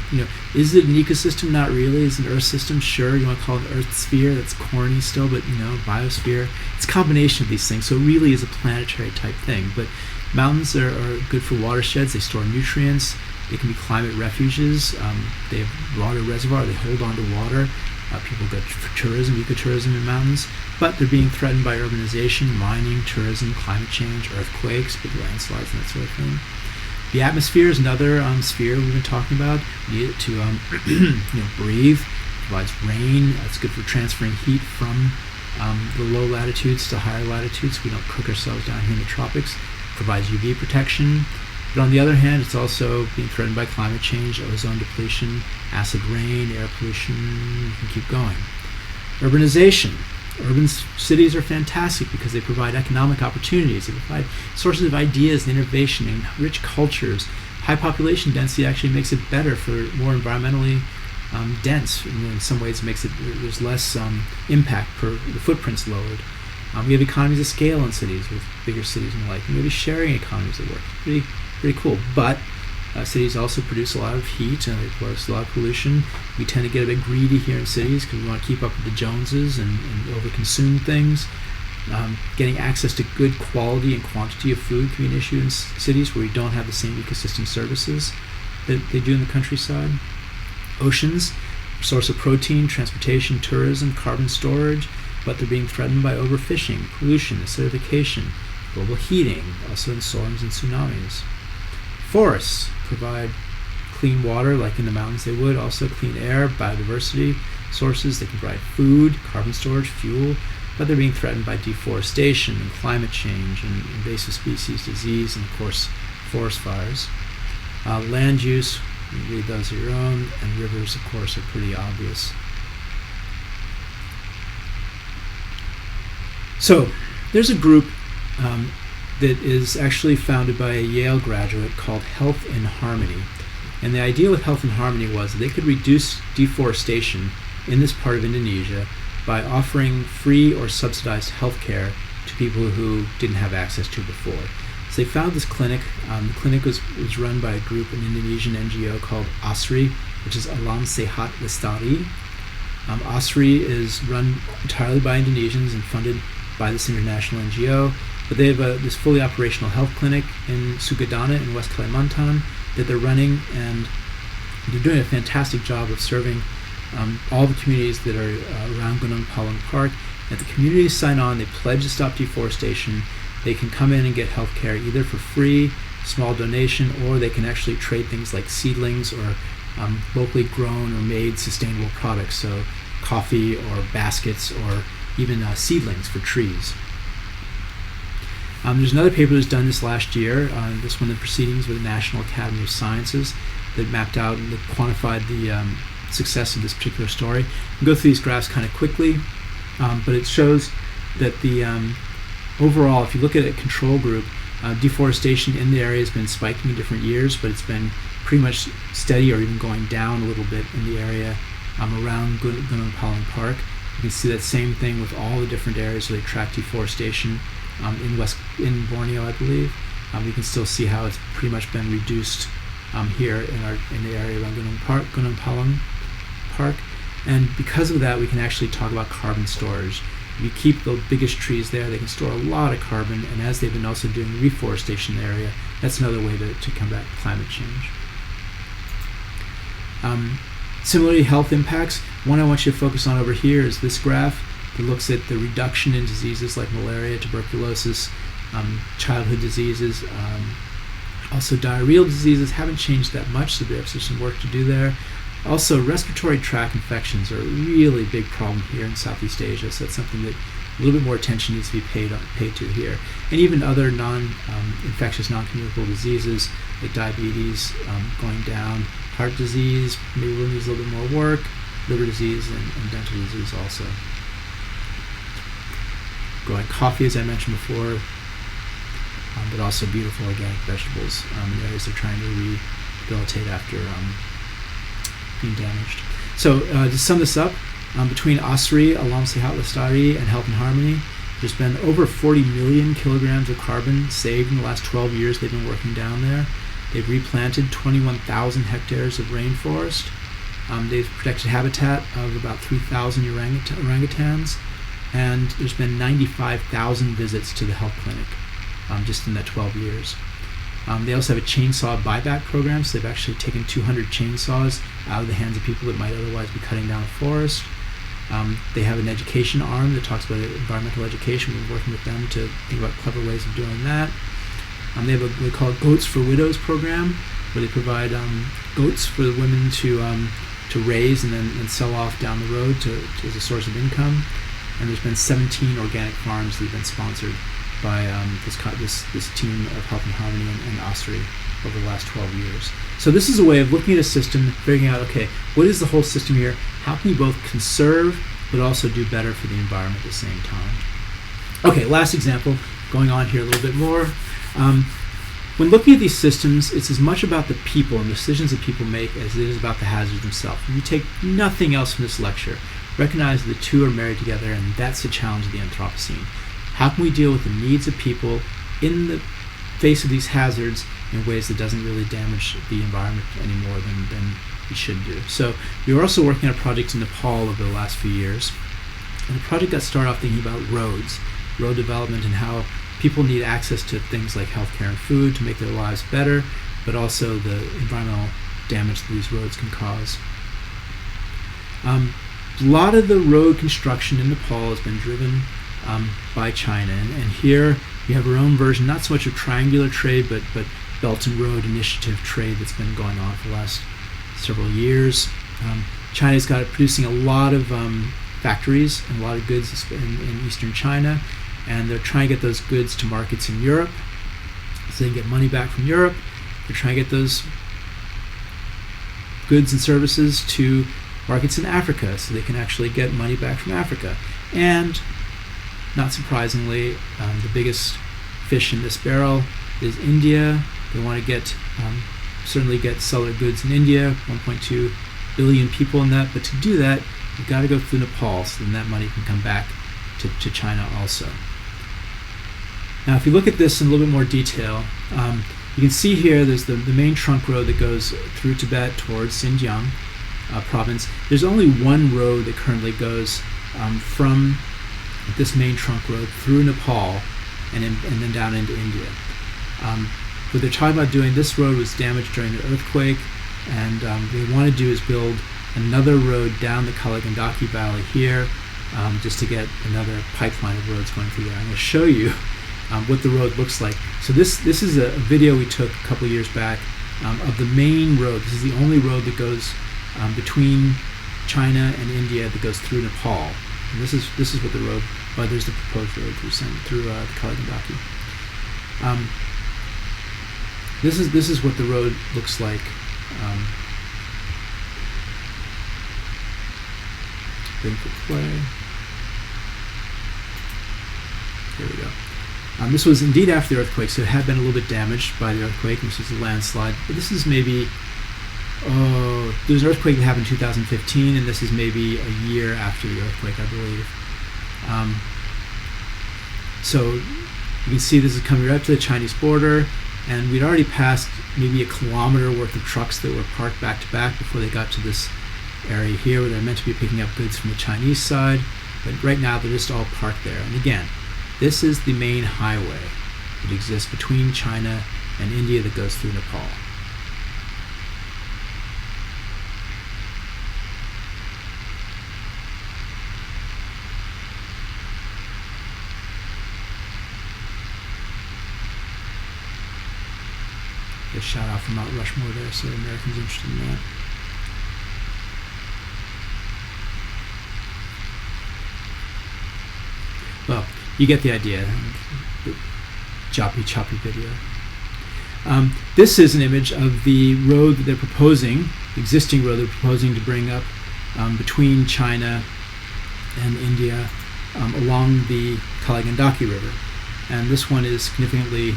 is it an ecosystem? Not really. Is it an earth system? Sure. You want to call it an earth sphere? That's corny still, but, biosphere. It's a combination of these things, so it really is a planetary type thing. But mountains are good for watersheds. They store nutrients. They can be climate refuges. They have water reservoir. They hold on to water. People go for tourism, ecotourism in mountains, but they're being threatened by urbanization, mining, tourism, climate change, earthquakes, big landslides, and that sort of thing. The atmosphere is another sphere we've been talking about. We need it to breathe. It provides rain. It's good for transferring heat from the low latitudes to higher latitudes. We don't cook ourselves down here in the tropics. It provides UV protection. But on the other hand, it's also being threatened by climate change, ozone depletion, acid rain, air pollution. You can keep going. Urbanization. Urban cities are fantastic because they provide economic opportunities. They provide sources of ideas and innovation and rich cultures. High population density actually makes it better for more environmentally dense. In some ways, it makes it there's less impact the footprint's lowered. We have economies of scale in cities with bigger cities and the like. And maybe sharing economies at work. Pretty cool. But cities also produce a lot of heat and they produce a lot of pollution. We tend to get a bit greedy here in cities because we want to keep up with the Joneses and overconsume things. Getting access to good quality and quantity of food can be an issue in cities where we don't have the same ecosystem services that they do in the countryside. Oceans, source of protein, transportation, tourism, carbon storage, but they're being threatened by overfishing, pollution, acidification, global heating, also in storms and tsunamis. Forests provide clean water, like in the mountains they would, also clean air, biodiversity sources. They can provide food, carbon storage, fuel, but they're being threatened by deforestation and climate change and invasive species disease and, of course, forest fires. Land use, you read those at your own, and rivers, of course, are pretty obvious. So there's a group that is actually founded by a Yale graduate called Health in Harmony. And the idea with Health in Harmony was that they could reduce deforestation in this part of Indonesia by offering free or subsidized health care to people who didn't have access to before. So they found this clinic. The clinic was run by a group, an Indonesian NGO called ASRI, which is Alam Sehat Lestari. ASRI is run entirely by Indonesians and funded by this international NGO. But they have this fully operational health clinic in Sugadana in West Kalimantan that they're running, and they're doing a fantastic job of serving all the communities that are around Gunung Palung Park. If the communities sign on, they pledge to stop deforestation, they can come in and get health care either for free, small donation, or they can actually trade things like seedlings or locally grown or made sustainable products, so coffee or baskets or even seedlings for trees. There's another paper that was done this last year, this one in Proceedings with the National Academy of Sciences, that mapped out and that quantified the success of this particular story. I'll go through these graphs kind of quickly, but it shows that the overall, if you look at a control group, deforestation in the area has been spiking in different years, but it's been pretty much steady or even going down a little bit in the area around Gunung Palung Park. You can see that same thing with all the different areas where they track deforestation. In Borneo, I believe, you can still see how it's pretty much been reduced here in the area around Gunung Palung Park, and because of that, we can actually talk about carbon storage. If you keep the biggest trees there, they can store a lot of carbon, and as they've been also doing reforestation in the area, that's another way to combat climate change. Similarly, health impacts. One I want you to focus on over here is this graph. It looks at the reduction in diseases like malaria, tuberculosis, childhood diseases. Also, diarrheal diseases haven't changed that much, so there's some work to do there. Also, respiratory tract infections are a really big problem here in Southeast Asia, so that's something that a little bit more attention needs to be paid to here. And even other non-infectious, non-communicable diseases like diabetes going down, heart disease, maybe we'll need a little bit more work, liver disease, and dental disease also. Growing coffee, as I mentioned before, but also beautiful organic vegetables in areas they're trying to rehabilitate after being damaged. So to sum this up, between ASRI, Alam Sehat Lestari, and Health in Harmony, there's been over 40 million kilograms of carbon saved in the last 12 years they've been working down there. They've replanted 21,000 hectares of rainforest. They've protected habitat of about 3,000 orangutans. And there's been 95,000 visits to the health clinic just in that 12 years. They also have a chainsaw buyback program, so they've actually taken 200 chainsaws out of the hands of people that might otherwise be cutting down a forest. They have an education arm that talks about environmental education. We're working with them to think about clever ways of doing that. They have what they call Goats for Widows program, where they provide goats for the women to raise and then sell off down the road as a source of income. And there's been 17 organic farms that have been sponsored by this team of Health in Harmony and ASRI over the last 12 years. So this is a way of looking at a system, figuring out, okay, what is the whole system here? How can we both conserve but also do better for the environment at the same time? Okay, last example, going on here a little bit more. When looking at these systems, it's as much about the people and the decisions that people make as it is about the hazards themselves. If you take nothing else from this lecture, recognize the two are married together, and that's the challenge of the Anthropocene. How can we deal with the needs of people in the face of these hazards in ways that doesn't really damage the environment any more than it should do? So we were also working on a project in Nepal over the last few years. And the project got started off thinking about roads, road development, and how people need access to things like healthcare and food to make their lives better, but also the environmental damage that these roads can cause. A lot of the road construction in Nepal has been driven by China, and here you have our own version, not so much of triangular trade, but Belt and Road Initiative trade that's been going on for the last several years. China's got it producing a lot of factories and a lot of goods in eastern China, and they're trying to get those goods to markets in Europe so they can get money back from Europe. They're trying to get those goods and services to markets in Africa so they can actually get money back from Africa. And not surprisingly, the biggest fish in this barrel is India. They want to certainly sell their goods in India, 1.2 billion people in that, but to do that, you've got to go through Nepal, so then that money can come back to China also. Now, if you look at this in a little bit more detail, you can see here there's the main trunk road that goes through Tibet towards Xinjiang province. There's only one road that currently goes from this main trunk road through Nepal and then down into India. What they're talking about doing, this road was damaged during the earthquake, and what they want to do is build another road down the Kaligandaki Valley here, just to get another pipeline of roads going through there. I'm going to show you what the road looks like. So this is a video we took a couple years back of the main road. This is the only road that goes between China and India that goes through Nepal. And this is what the road. Oh, there's the proposed road through the Kaligandaki. This is what the road looks like. Waiting for play. Here we go. This was indeed after the earthquake, so it had been a little bit damaged by the earthquake. This was a landslide, but this is maybe, there was an earthquake that happened in 2015, and this is maybe a year after the earthquake, I believe. So you can see this is coming right up to the Chinese border, and we'd already passed maybe a kilometer worth of trucks that were parked back to back before they got to this area here where they're meant to be picking up goods from the Chinese side, but right now they're just all parked there. And again, this is the main highway that exists between China and India that goes through Nepal. A shout out from Mount Rushmore there, so Americans interested in that. Well, you get the idea. The choppy video. This is an image of the road that they're proposing, the existing road they're proposing to bring up between China and India along the Kaligandaki River. And this one is significantly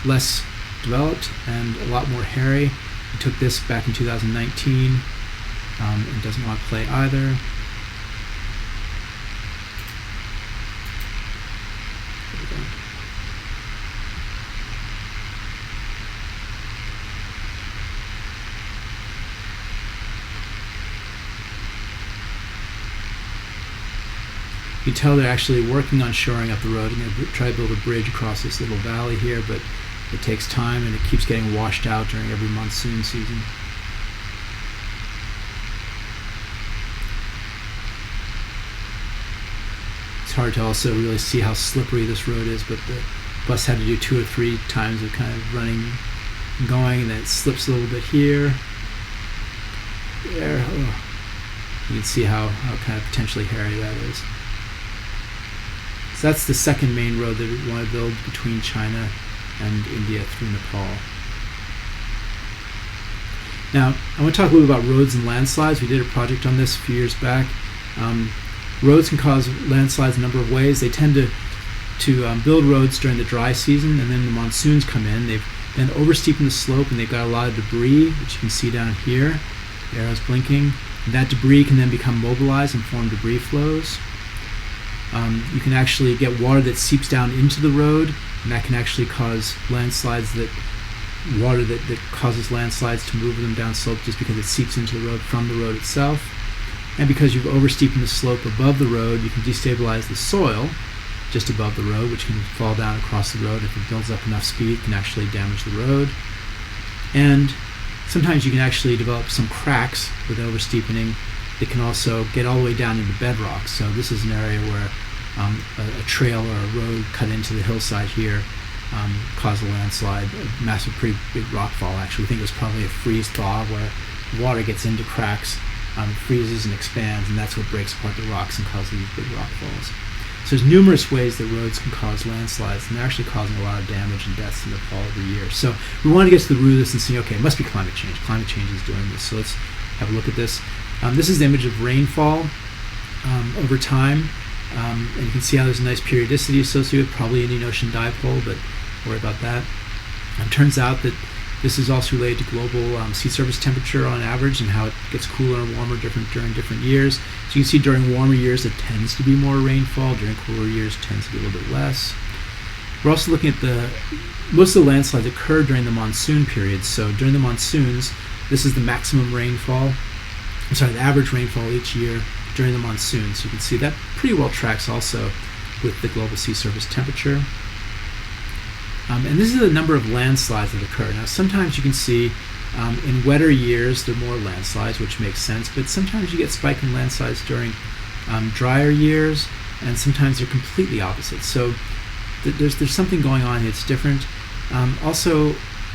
less developed and a lot more hairy. We took this back in 2019 and doesn't want to play either. You can tell they're actually working on shoring up the road and they're trying to build a bridge across this little valley here, but it takes time and it keeps getting washed out during every monsoon season. It's hard to also really see how slippery this road is, but the bus had to do 2 or 3 times of kind of running and going, and then it slips a little bit here. There. Oh. You can see how kind of potentially hairy that is. So that's the second main road that we want to build between China and India through Nepal. Now, I want to talk a little bit about roads and landslides. We did a project on this a few years back. Roads can cause landslides a number of ways. They tend to build roads during the dry season, and then the monsoons come in. They've been oversteeping the slope, and they've got a lot of debris, which you can see down here. The arrow's blinking. And that debris can then become mobilized and form debris flows. You can actually get water that seeps down into the road, and that can actually cause landslides, that causes landslides to move them down slope just because it seeps into the road from the road itself. And because you've oversteepened the slope above the road, you can destabilize the soil just above the road, which can fall down across the road. If it builds up enough speed, it can actually damage the road. And sometimes you can actually develop some cracks with oversteepening that can also get all the way down into bedrock. So this is an area where a trail or a road cut into the hillside here caused a landslide, a massive, pretty big rock fall. Actually, we think it was probably a freeze thaw where water gets into cracks, freezes and expands, and that's what breaks apart the rocks and causes these big rock falls. So there's numerous ways that roads can cause landslides, and they're actually causing a lot of damage and deaths in Nepal every year. So we want to get to the root of this and see, okay, it must be climate change. Climate change is doing this. So let's have a look at this. This is the image of rainfall over time. And you can see how there's a nice periodicity associated with probably Indian Ocean dipole, but don't worry about that. It turns out that this is also related to global sea surface temperature on average and how it gets cooler and warmer during different years. So you can see during warmer years it tends to be more rainfall, during cooler years it tends to be a little bit less. We're also looking at most of the landslides occur during the monsoon period. So during the monsoons, this is the maximum rainfall, the average rainfall each year during the monsoon. So you can see that pretty well tracks also with the global sea surface temperature. And this is the number of landslides that occur. Now sometimes you can see in wetter years there are more landslides, which makes sense, but sometimes you get spiking landslides during drier years, and sometimes they're completely opposite. So there's something going on here that's different. Also,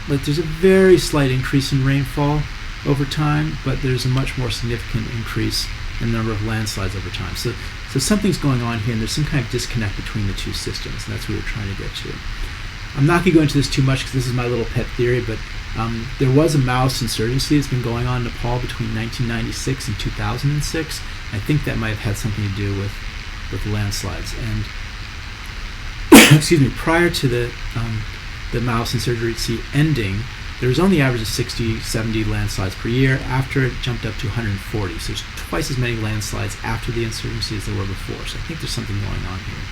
there's a very slight increase in rainfall over time, but there's a much more significant increase in the number of landslides over time. So something's going on here, and there's some kind of disconnect between the two systems, and that's what we're trying to get to. I'm not going to go into this too much because this is my little pet theory, but there was a Maoist insurgency that's been going on in Nepal between 1996 and 2006. I think that might have had something to do with landslides. And excuse me, prior to the Maoist insurgency ending, there was only an average of 60, 70 landslides per year. After it jumped up to 140. So there's twice as many landslides after the insurgency as there were before. So I think there's something going on here.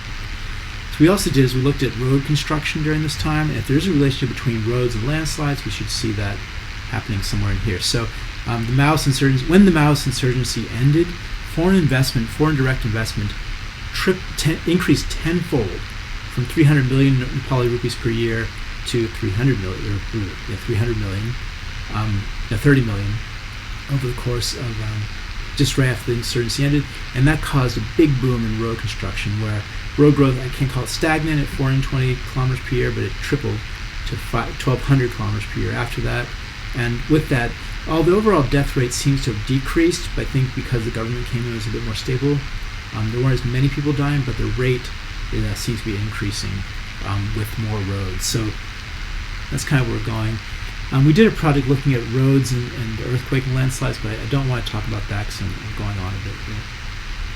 So we also did is we looked at road construction during this time, and if there's a relationship between roads and landslides, we should see that happening somewhere in here. So when the Maoist insurgency ended, foreign direct investment increased tenfold from 300 million Nepali rupees per year to 30 million over the course of just right after the insurgency ended, and that caused a big boom in road construction where road growth, I can't call it stagnant at 420 kilometers per year, but it tripled to 1,200 kilometers per year after that. And with that, the overall death rate seems to have decreased, but I think because the government came in, it was a bit more stable. There weren't as many people dying, but the rate seems to be increasing with more roads. So that's kind of where we're going. We did a project looking at roads and earthquake and landslides, but I don't want to talk about that because I'm going on a bit here.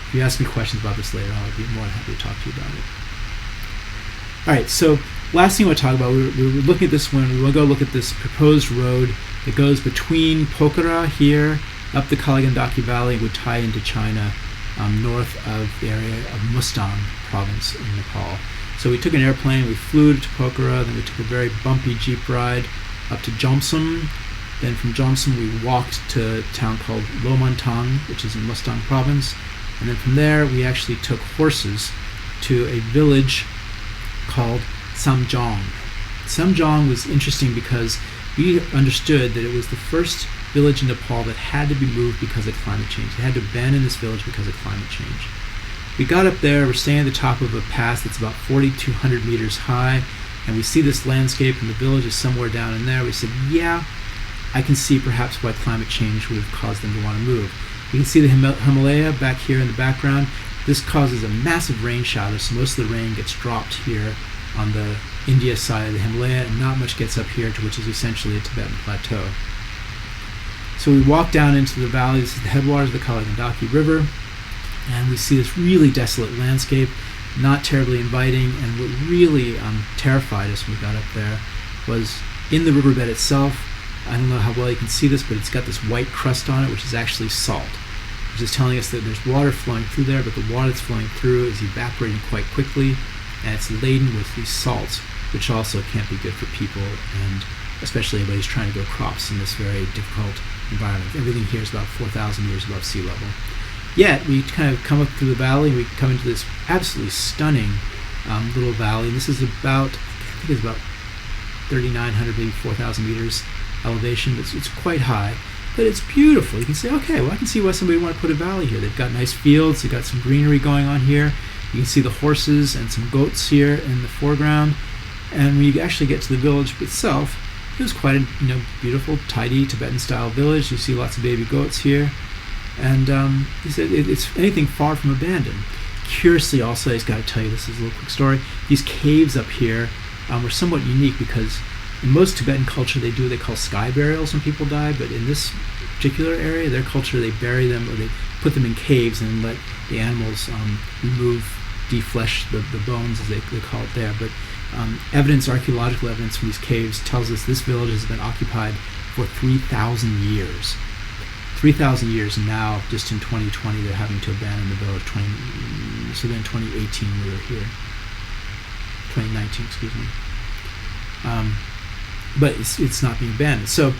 If you ask me questions about this later, I'll be more than happy to talk to you about it. All right, so last thing I want to talk about, we were looking at this one. We want to go look at this proposed road that goes between Pokhara here, up the Kaligandaki Valley, and would tie into China, north of the area of Mustang province in Nepal. So we took an airplane, we flew to Pokhara, then we took a very bumpy jeep ride up to Jomsom. Then from Jomsom we walked to a town called Lomantang, which is in Mustang province. And then from there we actually took horses to a village called Samjong. Samjong was interesting because we understood that it was the first village in Nepal that had to be moved because of climate change. They had to abandon this village because of climate change. We got up there, we're staying at the top of a pass that's about 4,200 meters high, and we see this landscape, and the village is somewhere down in there. We said, yeah, I can see perhaps why climate change would have caused them to want to move. You can see the Himalaya back here in the background. This causes a massive rain shower, so most of the rain gets dropped here on the India side of the Himalaya, and not much gets up here, which is essentially a Tibetan plateau. So we walk down into the valley. This is the headwaters of the Kaligandaki River, and we see this really desolate landscape, not terribly inviting. And what really terrified us when we got up there was in the riverbed itself. I don't know how well you can see this, but it's got this white crust on it, which is actually salt, which is telling us that there's water flowing through there, but the water that's flowing through is evaporating quite quickly, and it's laden with these salts, which also can't be good for people, and especially anybody who's trying to grow crops in this very difficult environment. Everything here is about 4,000 meters above sea level. Yet, we kind of come up through the valley, we come into this absolutely stunning little valley. This is about, I think it's about 3,900, maybe 4,000 meters elevation. It's quite high, but it's beautiful. You can say, okay, well, I can see why somebody would want to put a valley here. They've got nice fields, they've got some greenery going on here. You can see the horses and some goats here in the foreground. And when you actually get to the village itself, it was quite a beautiful, tidy Tibetan-style village. You see lots of baby goats here. And he said it's anything far from abandoned. Curiously, also, I just got to tell you, this is a little quick story. These caves up here were somewhat unique because in most Tibetan culture, they do what they call sky burials when people die, but in this particular area, their culture, they bury them or they put them in caves and let the animals deflesh the bones, as they call it there. But archaeological evidence from these caves tells us this village has been occupied for 3,000 years. 3,000 years, and now, just in 2020, they're having to abandon the village. So then in 2018 we were here. 2019, excuse me. But it's not being abandoned. So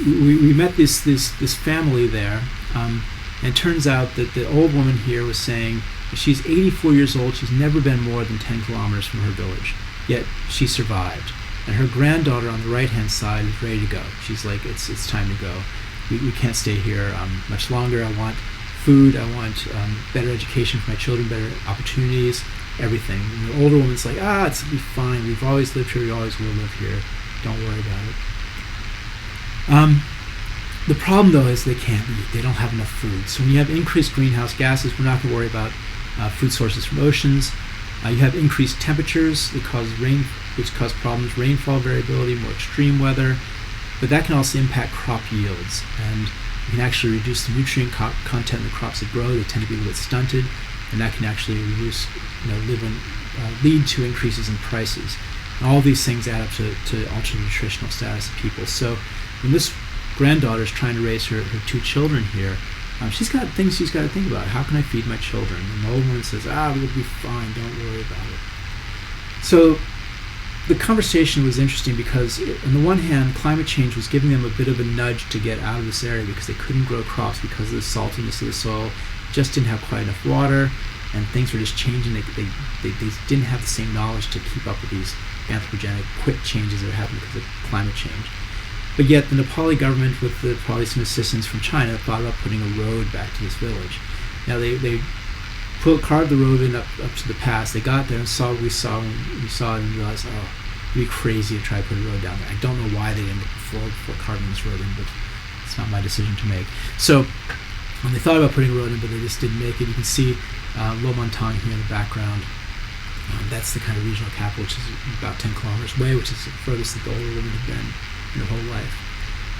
we met this family there, and it turns out that the old woman here was saying that she's 84 years old. She's never been more than 10 kilometers from her village, yet she survived. And her granddaughter on the right-hand side is ready to go. She's like, it's time to go. We can't stay here much longer. I want food. I want better education for my children, better opportunities, everything. And the older woman's like, it's be fine. We've always lived here. We always will live here. Don't worry about it. The problem, though, is they can't eat. They don't have enough food. So when you have increased greenhouse gases, we're not going to worry about food sources from oceans. You have increased temperatures that cause which cause problems, rainfall variability, more extreme weather. But that can also impact crop yields, and you can actually reduce the nutrient content in the crops that grow. They tend to be a little bit stunted, and that can actually lead to increases in prices. And all these things add up to altered nutritional status of people. So when this granddaughter is trying to raise her two children here, she's got things she's got to think about. How can I feed my children? And the old woman says, we'll be fine, don't worry about it. So the conversation was interesting because, on the one hand, climate change was giving them a bit of a nudge to get out of this area because they couldn't grow crops because of the saltiness of the soil, just didn't have quite enough water, and things were just changing. They didn't have the same knowledge to keep up with these anthropogenic quick changes that are happening because of climate change. But yet the Nepali government, with probably some assistance from China, thought about putting a road back to this village. Now they carved the road in up to the pass. They got there and saw what we saw it and realized, it'd be crazy to try to put a road down there. I don't know why they didn't before carving this road in, but it's not my decision to make. So when they thought about putting a road in, but they just didn't make it. You can see Lomantang here in the background. That's the kind of regional capital, which is about 10 kilometers away, which is the furthest that the older woman had been in her whole life.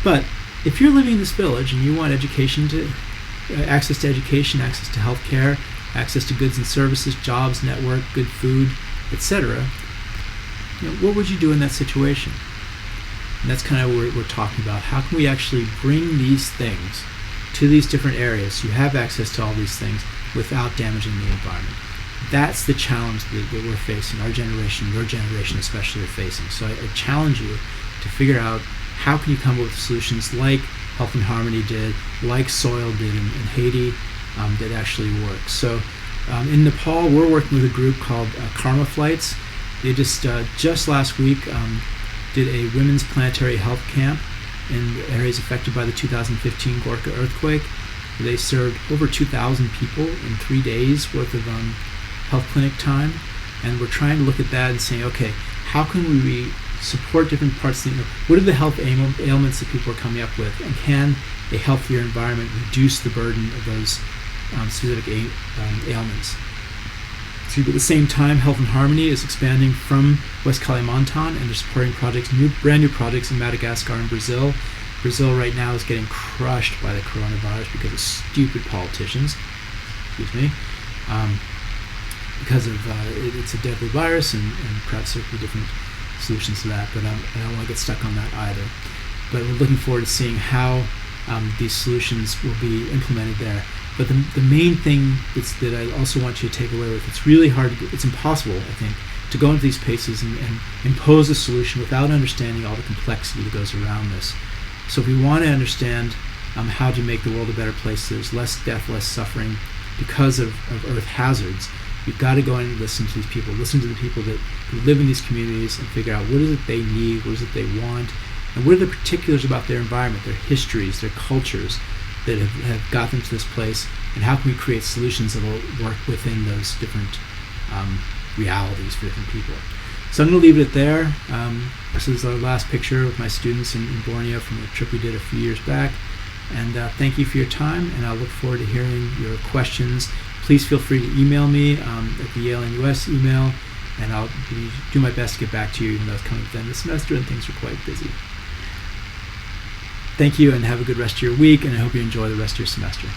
But if you're living in this village and you want access to education, access to health care, access to goods and services, jobs, network, good food, etc., what would you do in that situation? And that's kind of what we're talking about. How can we actually bring these things to these different areas so you have access to all these things without damaging the environment? That's the challenge that we're facing, our generation, your generation especially, are facing. So I challenge you to figure out how can you come up with solutions like Health and Harmony did, like Soil did in Haiti, that actually work. So in Nepal, we're working with a group called Karma Flights. They just last week did a women's planetary health camp in areas affected by the 2015 Gorkha earthquake. They served over 2,000 people in 3 days worth of health clinic time, and we're trying to look at that and saying, okay, how can we support different parts of what are the health ailments that people are coming up with, and can a healthier environment reduce the burden of those specific ailments? So at the same time, Health and Harmony is expanding from West Kalimantan, and they're supporting brand new projects in Madagascar and Brazil. Brazil right now is getting crushed by the coronavirus because of stupid politicians. Because of it's a deadly virus, and perhaps there could be different solutions to that, but I don't want to get stuck on that either. But we're looking forward to seeing how these solutions will be implemented there. But the main thing that I also want you to take away with, it's really hard, it's impossible, I think, to go into these places and impose a solution without understanding all the complexity that goes around this. So if we want to understand how to make the world a better place, there's less death, less suffering because of earth hazards, we've got to go in and listen to these people, listen to the people that live in these communities, and figure out what is it they need, what is it they want, and what are the particulars about their environment, their histories, their cultures that have got them to this place, and how can we create solutions that will work within those different realities for different people. So I'm going to leave it there. This is our last picture of my students in Borneo from a trip we did a few years back. And thank you for your time, and I look forward to hearing your questions. Please feel free to email me at the Yale NUS email. and I'll do my best to get back to you, even though it's coming to the end of the semester and things are quite busy. Thank you, and have a good rest of your week, and I hope you enjoy the rest of your semester.